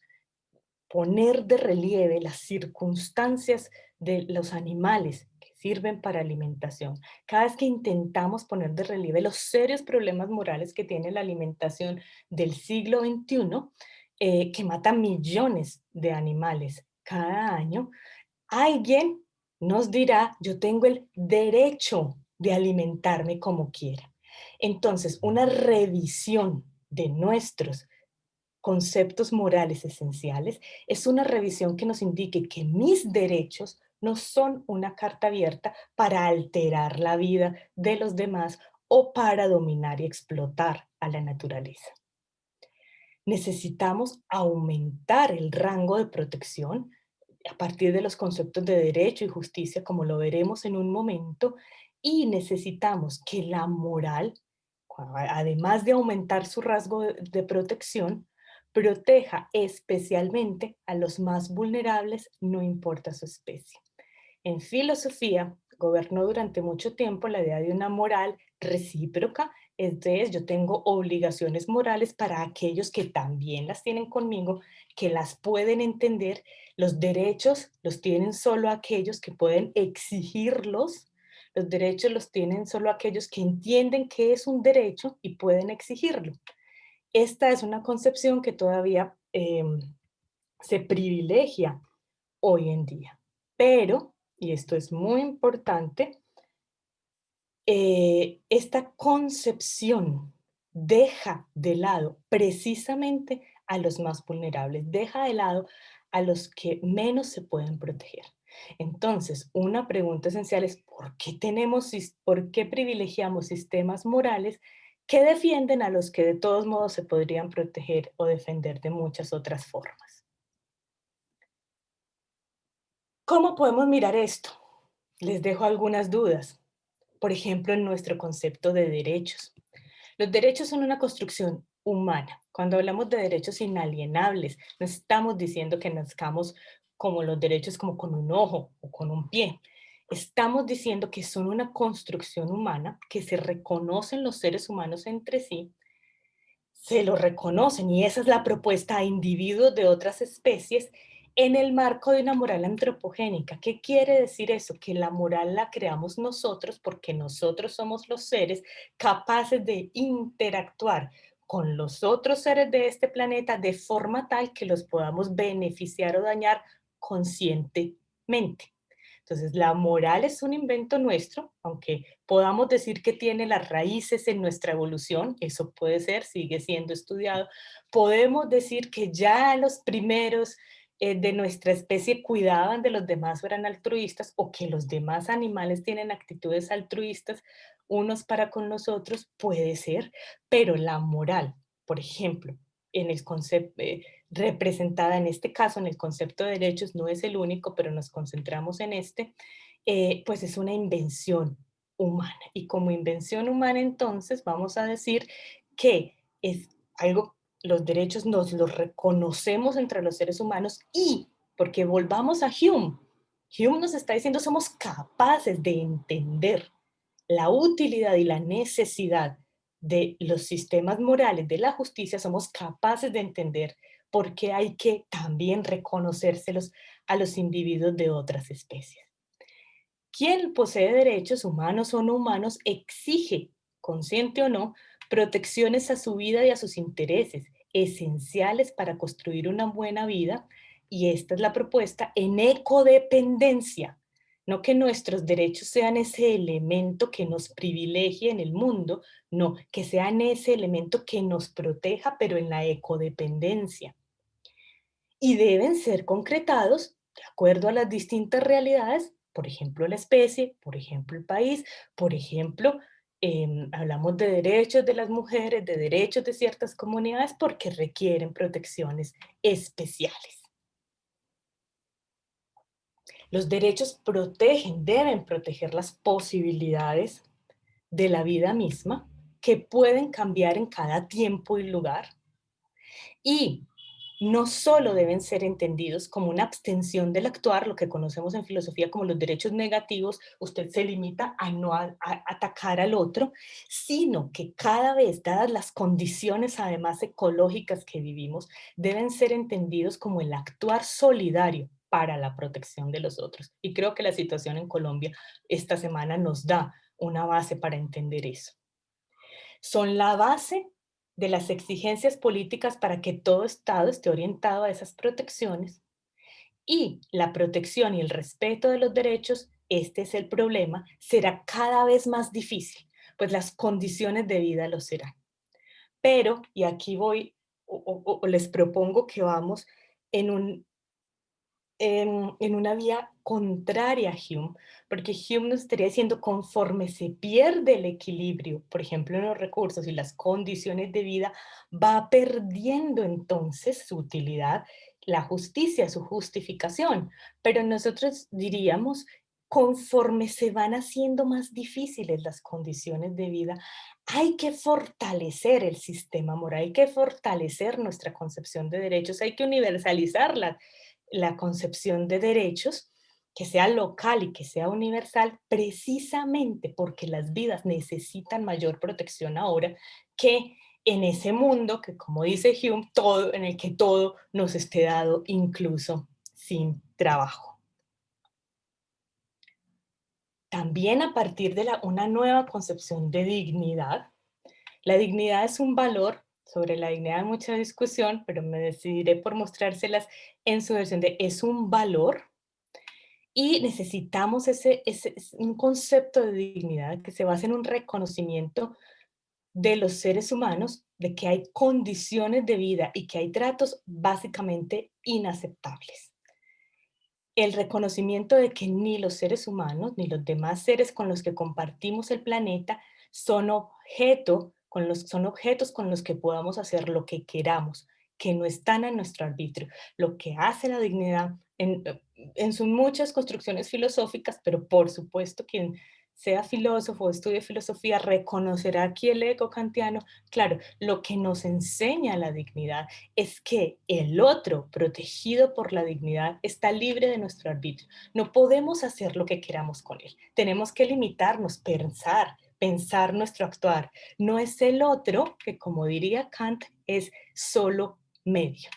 poner de relieve las circunstancias de los animales que sirven para alimentación, cada vez que intentamos poner de relieve los serios problemas morales que tiene la alimentación del siglo XXI, que mata millones de animales cada año, alguien nos dirá, yo tengo el derecho de alimentarme como quiera. Entonces, una revisión de nuestros conceptos morales esenciales es una revisión que nos indique que mis derechos no son una carta abierta para alterar la vida de los demás o para dominar y explotar a la naturaleza. Necesitamos aumentar el rango de protección a partir de los conceptos de derecho y justicia, como lo veremos en un momento, y necesitamos que la moral, además de aumentar su rasgo de protección, proteja especialmente a los más vulnerables, no importa su especie. En filosofía, gobernó durante mucho tiempo la idea de una moral recíproca, es decir, yo tengo obligaciones morales para aquellos que también las tienen conmigo, que las pueden entender. Los derechos los tienen solo aquellos que pueden exigirlos. Los derechos los tienen solo aquellos que entienden que es un derecho y pueden exigirlo. Esta es una concepción que todavía se privilegia hoy en día. Pero, y esto es muy importante, esta concepción deja de lado precisamente a los más vulnerables, deja de lado a los que menos se pueden proteger. Entonces, una pregunta esencial es, por qué privilegiamos sistemas morales que defienden a los que de todos modos se podrían proteger o defender de muchas otras formas? ¿Cómo podemos mirar esto? Les dejo algunas dudas. Por ejemplo, en nuestro concepto de derechos. Los derechos son una construcción humana. Cuando hablamos de derechos inalienables, no estamos diciendo que nazcamos como los derechos como con un ojo o con un pie. Estamos diciendo que son una construcción humana, que se reconocen los seres humanos entre sí, se lo reconocen y esa es la propuesta a individuos de otras especies en el marco de una moral antropogénica. ¿Qué quiere decir eso? Que la moral la creamos nosotros porque nosotros somos los seres capaces de interactuar con los otros seres de este planeta de forma tal que los podamos beneficiar o dañar conscientemente. Entonces, la moral es un invento nuestro, aunque podamos decir que tiene las raíces en nuestra evolución, eso puede ser, sigue siendo estudiado. Podemos decir que ya los primeros de nuestra especie cuidaban de los demás o eran altruistas, o que los demás animales tienen actitudes altruistas unos para con nosotros, puede ser, pero la moral, por ejemplo, en el concepto, representada en este caso en el concepto de derechos, no es el único, pero nos concentramos en este, pues es una invención humana. Y como invención humana, entonces, vamos a decir que es algo, los derechos nos los reconocemos entre los seres humanos y, porque volvamos a Hume, Hume nos está diciendo somos capaces de entender la utilidad y la necesidad de los sistemas morales, de la justicia, somos capaces de entender por qué hay que también reconocérselos a los individuos de otras especies. Quien posee derechos humanos o no humanos exige, consciente o no, protecciones a su vida y a sus intereses, esenciales para construir una buena vida, y esta es la propuesta en ecodependencia. No que nuestros derechos sean ese elemento que nos privilegie en el mundo, no, que sean ese elemento que nos proteja, pero en la ecodependencia. Y deben ser concretados de acuerdo a las distintas realidades, por ejemplo, la especie, por ejemplo, el país, por ejemplo, hablamos de derechos de las mujeres, de derechos de ciertas comunidades, porque requieren protecciones especiales. Los derechos protegen, deben proteger las posibilidades de la vida misma, que pueden cambiar en cada tiempo y lugar, y no solo deben ser entendidos como una abstención del actuar, lo que conocemos en filosofía como los derechos negativos, usted se limita a no atacar al otro, sino que cada vez, dadas las condiciones además ecológicas que vivimos, deben ser entendidos como el actuar solidario para la protección de los otros. Y creo que la situación en Colombia esta semana nos da una base para entender eso. Son la base de las exigencias políticas para que todo Estado esté orientado a esas protecciones, y la protección y el respeto de los derechos, este es el problema, será cada vez más difícil, pues las condiciones de vida lo serán. Pero, y aquí voy, o les propongo que vamos en un en una vía contraria a Hume, porque Hume nos estaría diciendo conforme se pierde el equilibrio, por ejemplo, en los recursos y las condiciones de vida, va perdiendo entonces su utilidad, la justicia, su justificación. Pero nosotros diríamos, conforme se van haciendo más difíciles las condiciones de vida, hay que fortalecer el sistema moral, hay que fortalecer nuestra concepción de derechos, hay que universalizarla la concepción de derechos, que sea local y que sea universal, precisamente porque las vidas necesitan mayor protección ahora que en ese mundo que, como dice Hume, todo, en el que todo nos esté dado, incluso sin trabajo. También a partir de una nueva concepción de dignidad. La dignidad es un valor, sobre la dignidad hay mucha discusión, pero me decidiré por mostrárselas en su versión de es un valor. Y necesitamos un concepto de dignidad que se basa en un reconocimiento de los seres humanos, de que hay condiciones de vida y que hay tratos básicamente inaceptables. El reconocimiento de que ni los seres humanos ni los demás seres con los que compartimos el planeta son objetos con los que podamos hacer lo que queramos, que no están a nuestro arbitrio. Lo que hace la dignidad en sus muchas construcciones filosóficas, pero por supuesto quien sea filósofo o estudie filosofía reconocerá aquí el ego kantiano. Claro, lo que nos enseña la dignidad es que el otro, protegido por la dignidad, está libre de nuestro arbitrio. No podemos hacer lo que queramos con él. Tenemos que limitarnos, pensar nuestro actuar. No es el otro, que como diría Kant, es solo medio.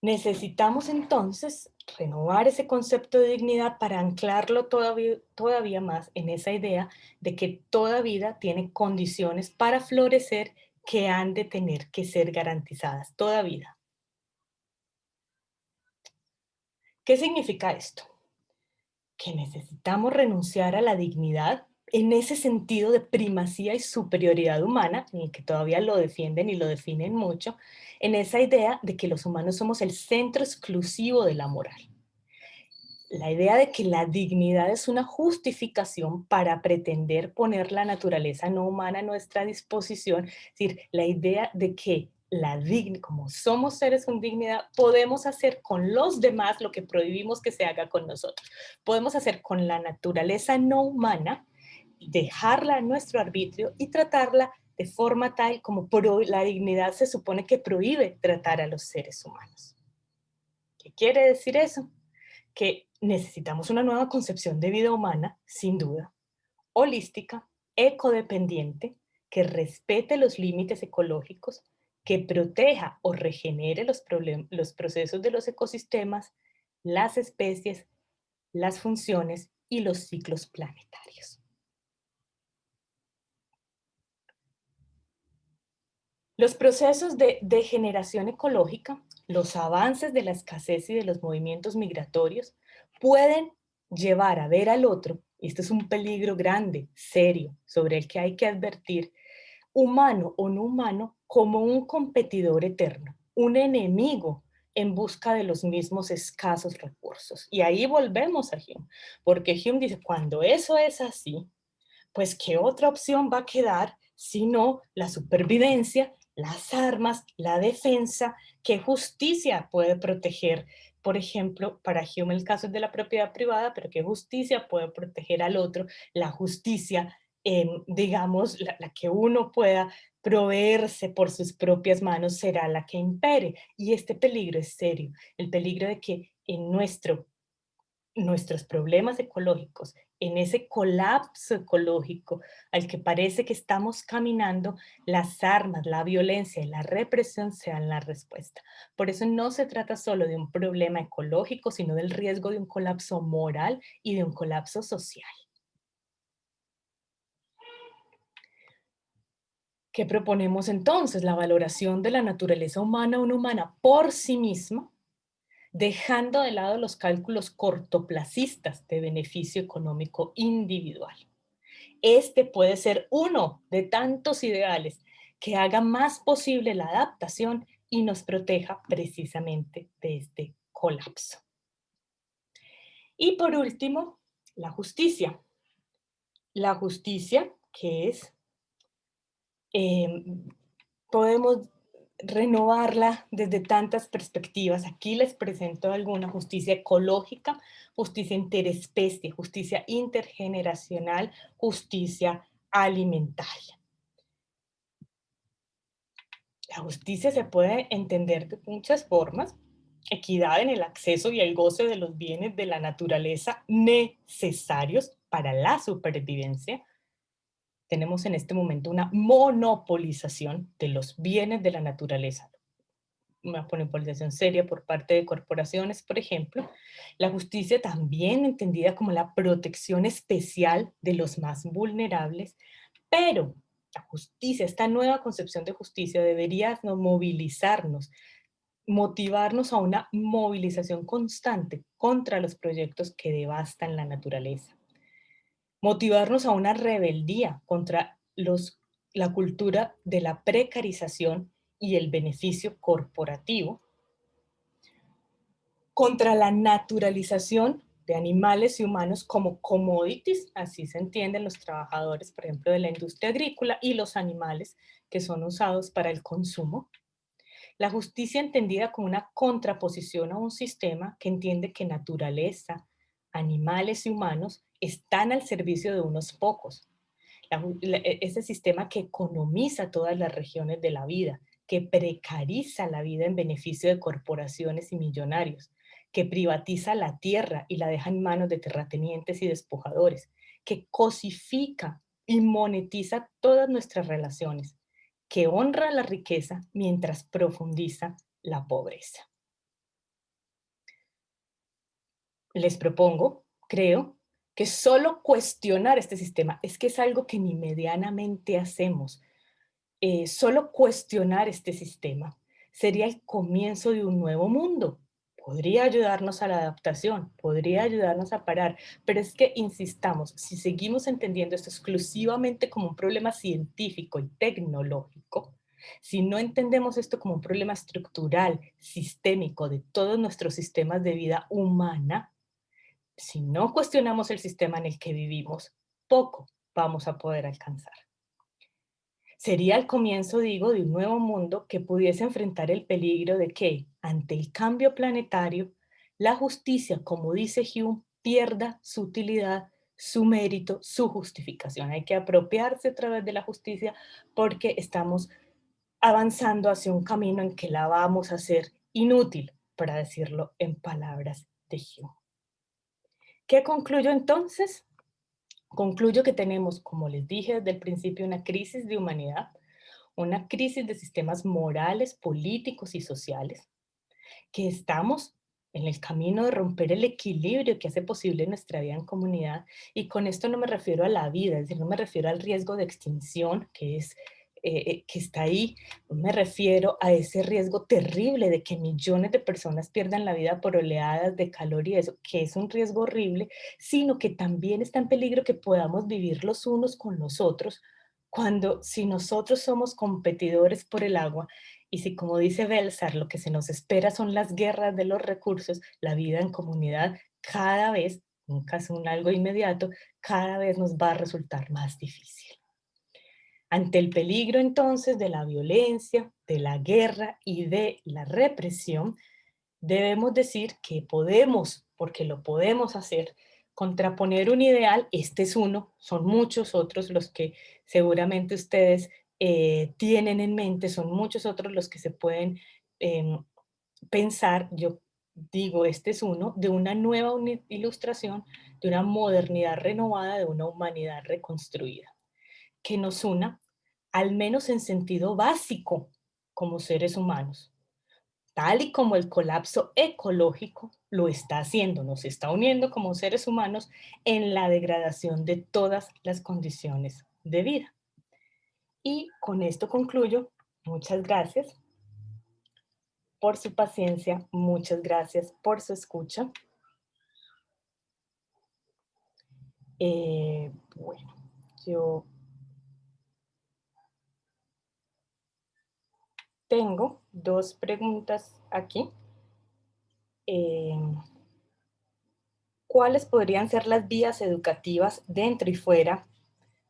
Necesitamos entonces renovar ese concepto de dignidad para anclarlo todavía más en esa idea de que toda vida tiene condiciones para florecer que han de tener que ser garantizadas, toda vida. ¿Qué significa esto? Que necesitamos renunciar a la dignidad en ese sentido de primacía y superioridad humana, en el que todavía lo defienden y lo definen mucho, en esa idea de que los humanos somos el centro exclusivo de la moral. La idea de que la dignidad es una justificación para pretender poner la naturaleza no humana a nuestra disposición, es decir, la idea de que como somos seres con dignidad, podemos hacer con los demás lo que prohibimos que se haga con nosotros. Podemos hacer con la naturaleza no humana, dejarla a nuestro arbitrio y tratarla de forma tal como la dignidad se supone que prohíbe tratar a los seres humanos. ¿Qué quiere decir eso? Que necesitamos una nueva concepción de vida humana, sin duda, holística, ecodependiente, que respete los límites ecológicos, que proteja o regenere los procesos de los ecosistemas, las especies, las funciones y los ciclos planetarios. Los procesos de degeneración ecológica, los avances de la escasez y de los movimientos migratorios pueden llevar a ver al otro, y este es un peligro grande, serio, sobre el que hay que advertir, humano o no humano, como un competidor eterno, un enemigo en busca de los mismos escasos recursos. Y ahí volvemos a Hume, porque Hume dice, cuando eso es así, pues ¿qué otra opción va a quedar sino la supervivencia, las armas, la defensa? ¿Qué justicia puede proteger? Por ejemplo, para Hume el caso es de la propiedad privada, pero ¿qué justicia puede proteger al otro? La justicia, digamos, la que uno pueda proveerse por sus propias manos será la que impere. Y este peligro es serio, el peligro de que en nuestros problemas ecológicos, en ese colapso ecológico al que parece que estamos caminando, las armas, la violencia y la represión sean la respuesta. Por eso no se trata solo de un problema ecológico, sino del riesgo de un colapso moral y de un colapso social. ¿Qué proponemos entonces? La valoración de la naturaleza humana o no humana por sí misma, dejando de lado los cálculos cortoplacistas de beneficio económico individual. Este puede ser uno de tantos ideales que haga más posible la adaptación y nos proteja precisamente de este colapso. Y por último, la justicia. La justicia, que es, eh, podemos renovarla desde tantas perspectivas. Aquí les presento alguna: justicia ecológica, justicia interespecie, justicia intergeneracional, justicia alimentaria. La justicia se puede entender de muchas formas: equidad en el acceso y el goce de los bienes de la naturaleza necesarios para la supervivencia. Tenemos en este momento una monopolización de los bienes de la naturaleza, una monopolización seria por parte de corporaciones, por ejemplo. La justicia también entendida como la protección especial de los más vulnerables, pero la justicia, esta nueva concepción de justicia debería movilizarnos, motivarnos a una movilización constante contra los proyectos que devastan la naturaleza, motivarnos a una rebeldía contra la cultura de la precarización y el beneficio corporativo, contra la naturalización de animales y humanos como commodities, así se entienden los trabajadores, por ejemplo, de la industria agrícola, y los animales que son usados para el consumo. La justicia entendida como una contraposición a un sistema que entiende que naturaleza, animales y humanos están al servicio de unos pocos. Ese sistema que economiza todas las regiones de la vida, que precariza la vida en beneficio de corporaciones y millonarios, que privatiza la tierra y la deja en manos de terratenientes y despojadores, que cosifica y monetiza todas nuestras relaciones, que honra la riqueza mientras profundiza la pobreza. Les propongo, creo, que solo cuestionar este sistema, es que es algo que ni medianamente hacemos, solo cuestionar este sistema sería el comienzo de un nuevo mundo. Podría ayudarnos a la adaptación, podría ayudarnos a parar, pero es que, insistamos, si seguimos entendiendo esto exclusivamente como un problema científico y tecnológico, si no entendemos esto como un problema estructural, sistémico de todos nuestros sistemas de vida humana, si no cuestionamos el sistema en el que vivimos, poco vamos a poder alcanzar. Sería el comienzo, digo, de un nuevo mundo que pudiese enfrentar el peligro de que, ante el cambio planetario, la justicia, como dice Hume, pierda su utilidad, su mérito, su justificación. Hay que apropiarse a través de la justicia porque estamos avanzando hacia un camino en que la vamos a hacer inútil, para decirlo en palabras de Hume. ¿Qué concluyo entonces? Concluyo que tenemos, como les dije desde el principio, una crisis de humanidad, una crisis de sistemas morales, políticos y sociales, que estamos en el camino de romper el equilibrio que hace posible nuestra vida en comunidad. Y con esto no me refiero a la vida, es decir, no me refiero al riesgo de extinción que está ahí, no me refiero a ese riesgo terrible de que millones de personas pierdan la vida por oleadas de calor y eso, que es un riesgo horrible, sino que también está en peligro que podamos vivir los unos con los otros cuando, si nosotros somos competidores por el agua, y si, como dice Belsar, lo que se nos espera son las guerras de los recursos, la vida en comunidad cada vez, nunca es un algo inmediato, cada vez nos va a resultar más difícil. Ante el peligro entonces de la violencia, de la guerra y de la represión, debemos decir que podemos, porque lo podemos hacer, contraponer un ideal, este es uno, son muchos otros los que seguramente ustedes tienen en mente, son muchos otros los que se pueden em, pensar, yo digo, este es uno, de una nueva ilustración, de una modernidad renovada, de una humanidad reconstruida, que nos una, al menos en sentido básico, como seres humanos tal y como el colapso ecológico lo está haciendo, nos está uniendo como seres humanos en la degradación de todas las condiciones de vida. Y con esto concluyo. Muchas gracias por su paciencia, muchas gracias por su escucha. Bueno, yo tengo dos preguntas aquí. Eh, ¿Cuáles podrían ser las vías educativas dentro y fuera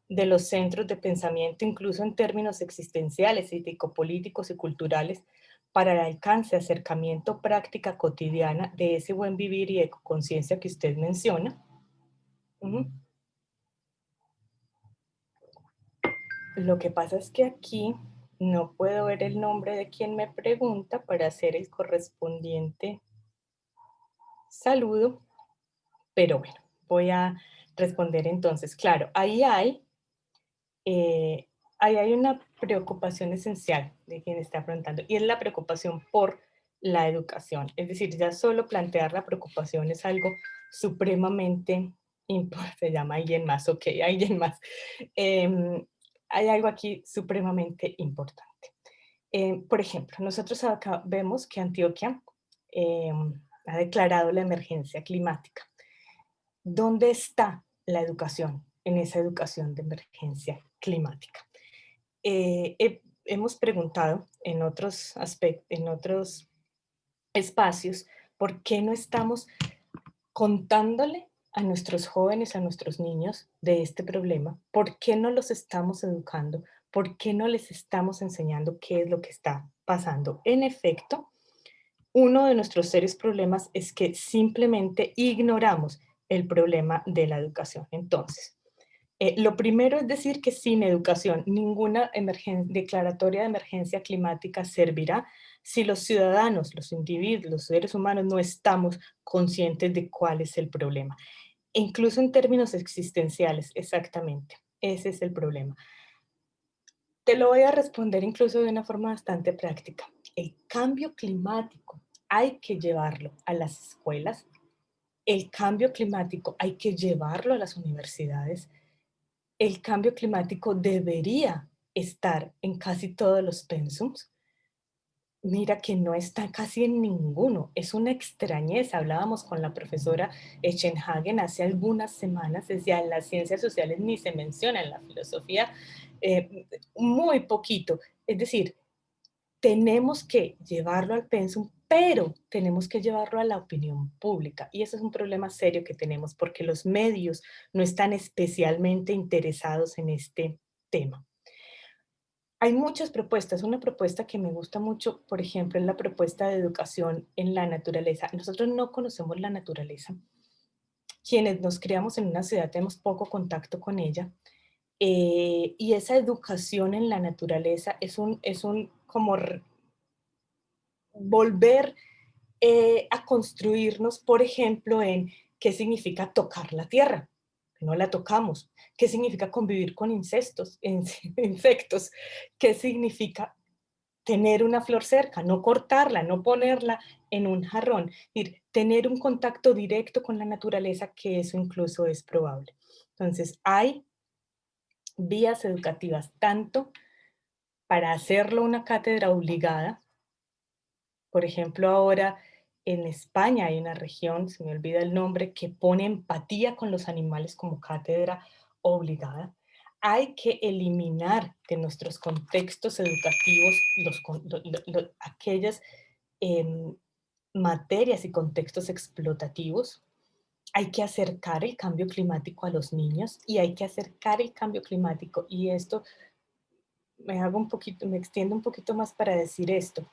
de los centros de pensamiento, incluso en términos existenciales, ético-políticos y culturales, para el alcance, acercamiento, práctica cotidiana de ese buen vivir y ecoconciencia que usted menciona? Ujú. Lo que pasa es que aquí no puedo ver el nombre de quien me pregunta para hacer el correspondiente saludo, pero bueno, voy a responder entonces. Claro, eh, ahí hay una preocupación esencial de quien está afrontando y es la preocupación por la educación. Es decir, ya solo plantear la preocupación es algo supremamente importante. Se llama alguien más, ok, alguien más. Hay algo aquí supremamente importante. Por ejemplo, nosotros acá vemos que Antioquia ha declarado la emergencia climática. ¿Dónde está la educación en esa educación de emergencia climática? Hemos preguntado en otros aspectos, en otros espacios, ¿por qué no estamos contándole a nuestros jóvenes, a nuestros niños de este problema? ¿Por qué no los estamos educando? ¿Por qué no les estamos enseñando qué es lo que está pasando? En efecto, uno de nuestros serios problemas es que simplemente ignoramos el problema de la educación. Entonces, lo primero es decir que sin educación ninguna declaratoria de emergencia climática servirá si los ciudadanos, los individuos, los seres humanos no estamos conscientes de cuál es el problema. E incluso en términos existenciales, exactamente. Ese es el problema. Te lo voy a responder incluso de una forma bastante práctica. El cambio climático hay que llevarlo a las escuelas El cambio climático hay que llevarlo a las universidades. El cambio climático debería estar en casi todos los pensums. Mira que no está casi en ninguno. Es una extrañeza. Hablábamos con la profesora Eschenhagen hace algunas semanas, decía, en las ciencias sociales ni se menciona, en la filosofía muy poquito. Es decir, tenemos que llevarlo al pensum, pero tenemos que llevarlo a la opinión pública. Y eso es un problema serio que tenemos porque los medios no están especialmente interesados en este tema. Hay muchas propuestas. Una propuesta que me gusta mucho, por ejemplo, es la propuesta de educación en la naturaleza. Nosotros no conocemos la naturaleza. Quienes nos criamos en una ciudad tenemos poco contacto con ella. Y esa educación en la naturaleza es un como volver a construirnos, por ejemplo, en qué significa tocar la tierra, que no la tocamos, qué significa convivir con insectos, qué significa tener una flor cerca, no cortarla, no ponerla en un jarrón, es decir, tener un contacto directo con la naturaleza, que eso incluso es probable. Entonces, hay vías educativas tanto para hacerlo una cátedra obligada. Por ejemplo, ahora en España hay una región, se me olvida el nombre, que pone empatía con los animales como cátedra obligada. Hay que eliminar de nuestros contextos educativos aquellas em, materias y contextos explotativos. Hay que acercar el cambio climático a los niños y hay que acercar el cambio climático. Y esto me extiendo un poquito más para decir esto.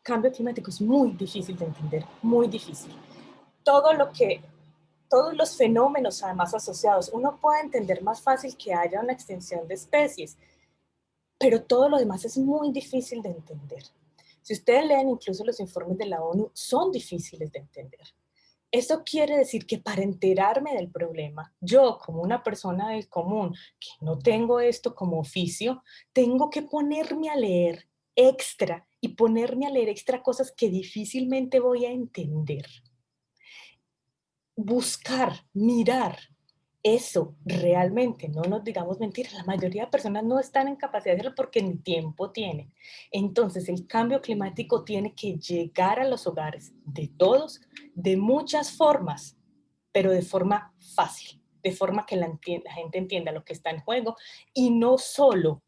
Cambio climático es muy difícil de entender, muy difícil. Todo lo que, todos los fenómenos además asociados, uno puede entender más fácil que haya una extinción de especies, pero todo lo demás es muy difícil de entender. Si ustedes leen incluso los informes de la ONU, son difíciles de entender. Eso quiere decir que para enterarme del problema, yo como una persona del común, que no tengo esto como oficio, tengo que ponerme a leer extra y ponerme a leer extra cosas que difícilmente voy a entender. Buscar, mirar eso realmente, no nos digamos mentiras, la mayoría de personas no están en capacidad de hacerlo porque ni tiempo tienen. Entonces el cambio climático tiene que llegar a los hogares de todos, de muchas formas, pero de forma fácil, de forma que la gente entienda lo que está en juego y no solo,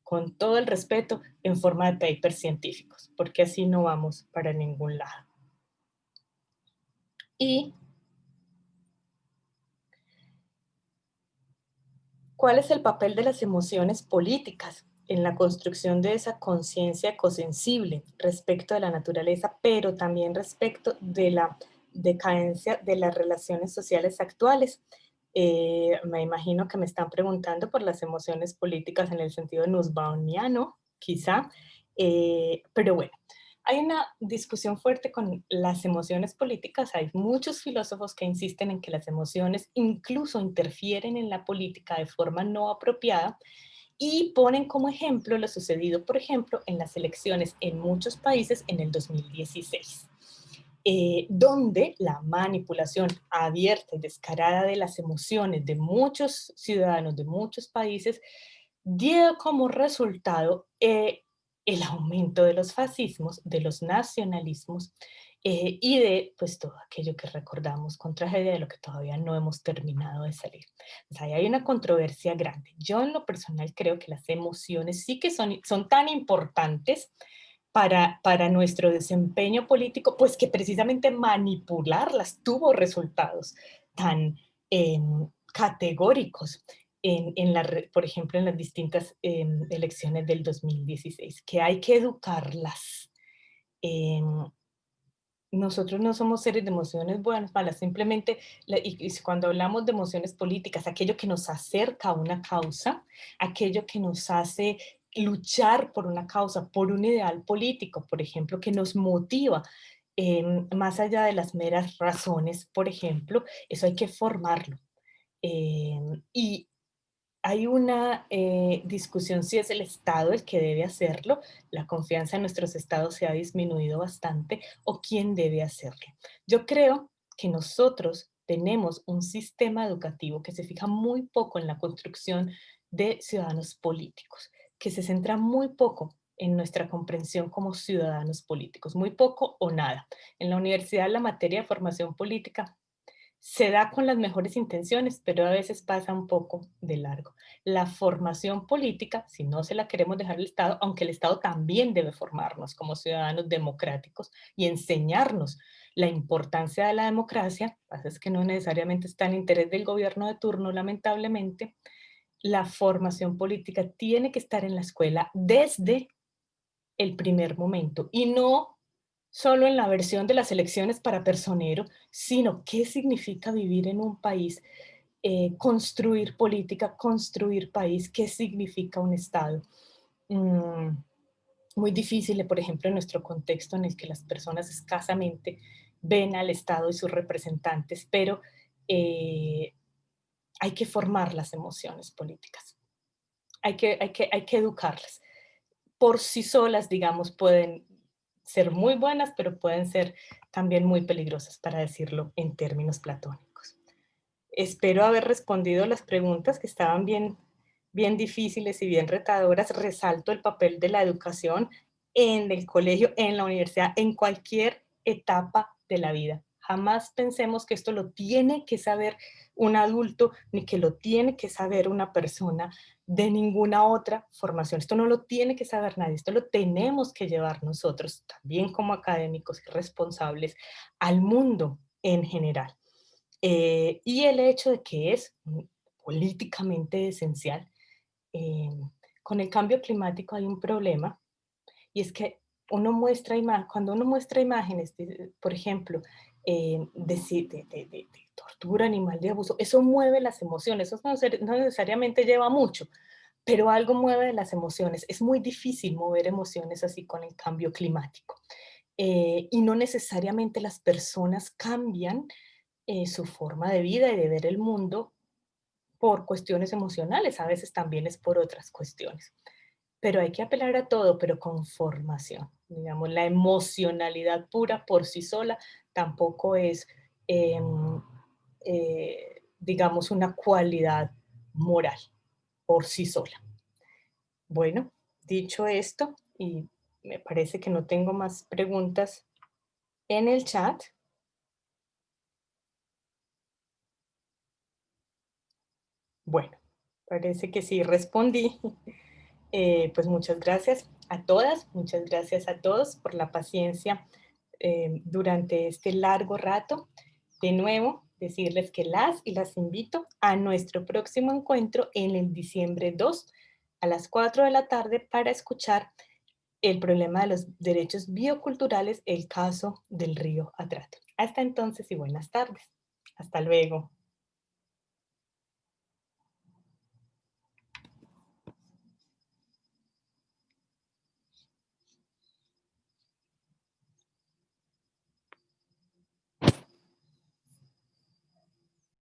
con todo el respeto, en forma de papers científicos, porque así no vamos para ningún lado. Y ¿cuál es el papel de las emociones políticas en la construcción de esa conciencia ecosensible respecto de la naturaleza, pero también respecto de la decadencia de las relaciones sociales actuales? Me imagino que me están preguntando por las emociones políticas en el sentido nussbauniano, quizá, pero bueno, hay una discusión fuerte con las emociones políticas. Hay muchos filósofos que insisten en que las emociones incluso interfieren en la política de forma no apropiada y ponen como ejemplo lo sucedido, por ejemplo, en las elecciones en muchos países en el 2016, donde la manipulación abierta y descarada de las emociones de muchos ciudadanos de muchos países dio como resultado el aumento de los fascismos, de los nacionalismos y de pues todo aquello que recordamos con tragedia de lo que todavía no hemos terminado de salir. O sea, ahí hay una controversia grande. Yo en lo personal creo que las emociones sí que son tan importantes para nuestro desempeño político, pues que precisamente manipularlas tuvo resultados tan categóricos por ejemplo, en las distintas elecciones del 2016, que hay que educarlas. Em, Nosotros no somos seres de emociones buenas, malas, simplemente, y cuando hablamos de emociones políticas, aquello que nos acerca a una causa, aquello que nos hace luchar por una causa, por un ideal político, por ejemplo, que nos motiva, más allá de las meras razones, por ejemplo, eso hay que formarlo. Y hay una discusión si es el Estado el que debe hacerlo, la confianza en nuestros estados se ha disminuido bastante, o quién debe hacerlo. Yo creo que nosotros tenemos un sistema educativo que se fija muy poco en la construcción de ciudadanos políticos, que se centra muy poco en nuestra comprensión como ciudadanos políticos, muy poco o nada. En la universidad la materia de formación política se da con las mejores intenciones, pero a veces pasa un poco de largo. La formación política, si no se la queremos dejar al Estado, aunque el Estado también debe formarnos como ciudadanos democráticos y enseñarnos la importancia de la democracia, pasa es que no necesariamente está en interés del gobierno de turno, lamentablemente, la formación política tiene que estar en la escuela desde el primer momento y no solo en la versión de las elecciones para personero, sino qué significa vivir en un país, construir política, construir país, qué significa un Estado. Mm, muy difícil, por ejemplo, en nuestro contexto en el que las personas escasamente ven al Estado y sus representantes, pero eh, hay que formar las emociones políticas, hay que educarlas por sí solas, digamos, pueden ser muy buenas, pero pueden ser también muy peligrosas, para decirlo en términos platónicos. Espero haber respondido las preguntas que estaban bien difíciles y bien retadoras. Resalto el papel de la educación en el colegio, en la universidad, en cualquier etapa de la vida. Jamás pensemos que esto lo tiene que saber un adulto, ni que lo tiene que saber una persona de ninguna otra formación. Esto no lo tiene que saber nadie, esto lo tenemos que llevar nosotros, también como académicos y responsables, al mundo en general. Y el hecho de que es políticamente esencial. eh, con el cambio climático hay un problema y es que cuando uno muestra imágenes, por ejemplo, de tortura animal, de abuso, eso mueve las emociones, eso no necesariamente lleva mucho, pero algo mueve las emociones. Es muy difícil mover emociones así con el cambio climático. Y no necesariamente las personas cambian su forma de vida y de ver el mundo por cuestiones emocionales, a veces también es por otras cuestiones. Pero hay que apelar a todo, pero con formación. Digamos, la emocionalidad pura por sí sola tampoco es, digamos, una cualidad moral por sí sola. Bueno, dicho esto, y me parece que no tengo más preguntas en el chat. Bueno, parece que sí respondí. Pues muchas gracias a todas, muchas gracias a todos por la paciencia durante este largo rato. De nuevo, decirles que las invito a nuestro próximo encuentro en el diciembre 2 a las 4 de la tarde para escuchar el problema de los derechos bioculturales, el caso del río Atrato. Hasta entonces y buenas tardes. Hasta luego.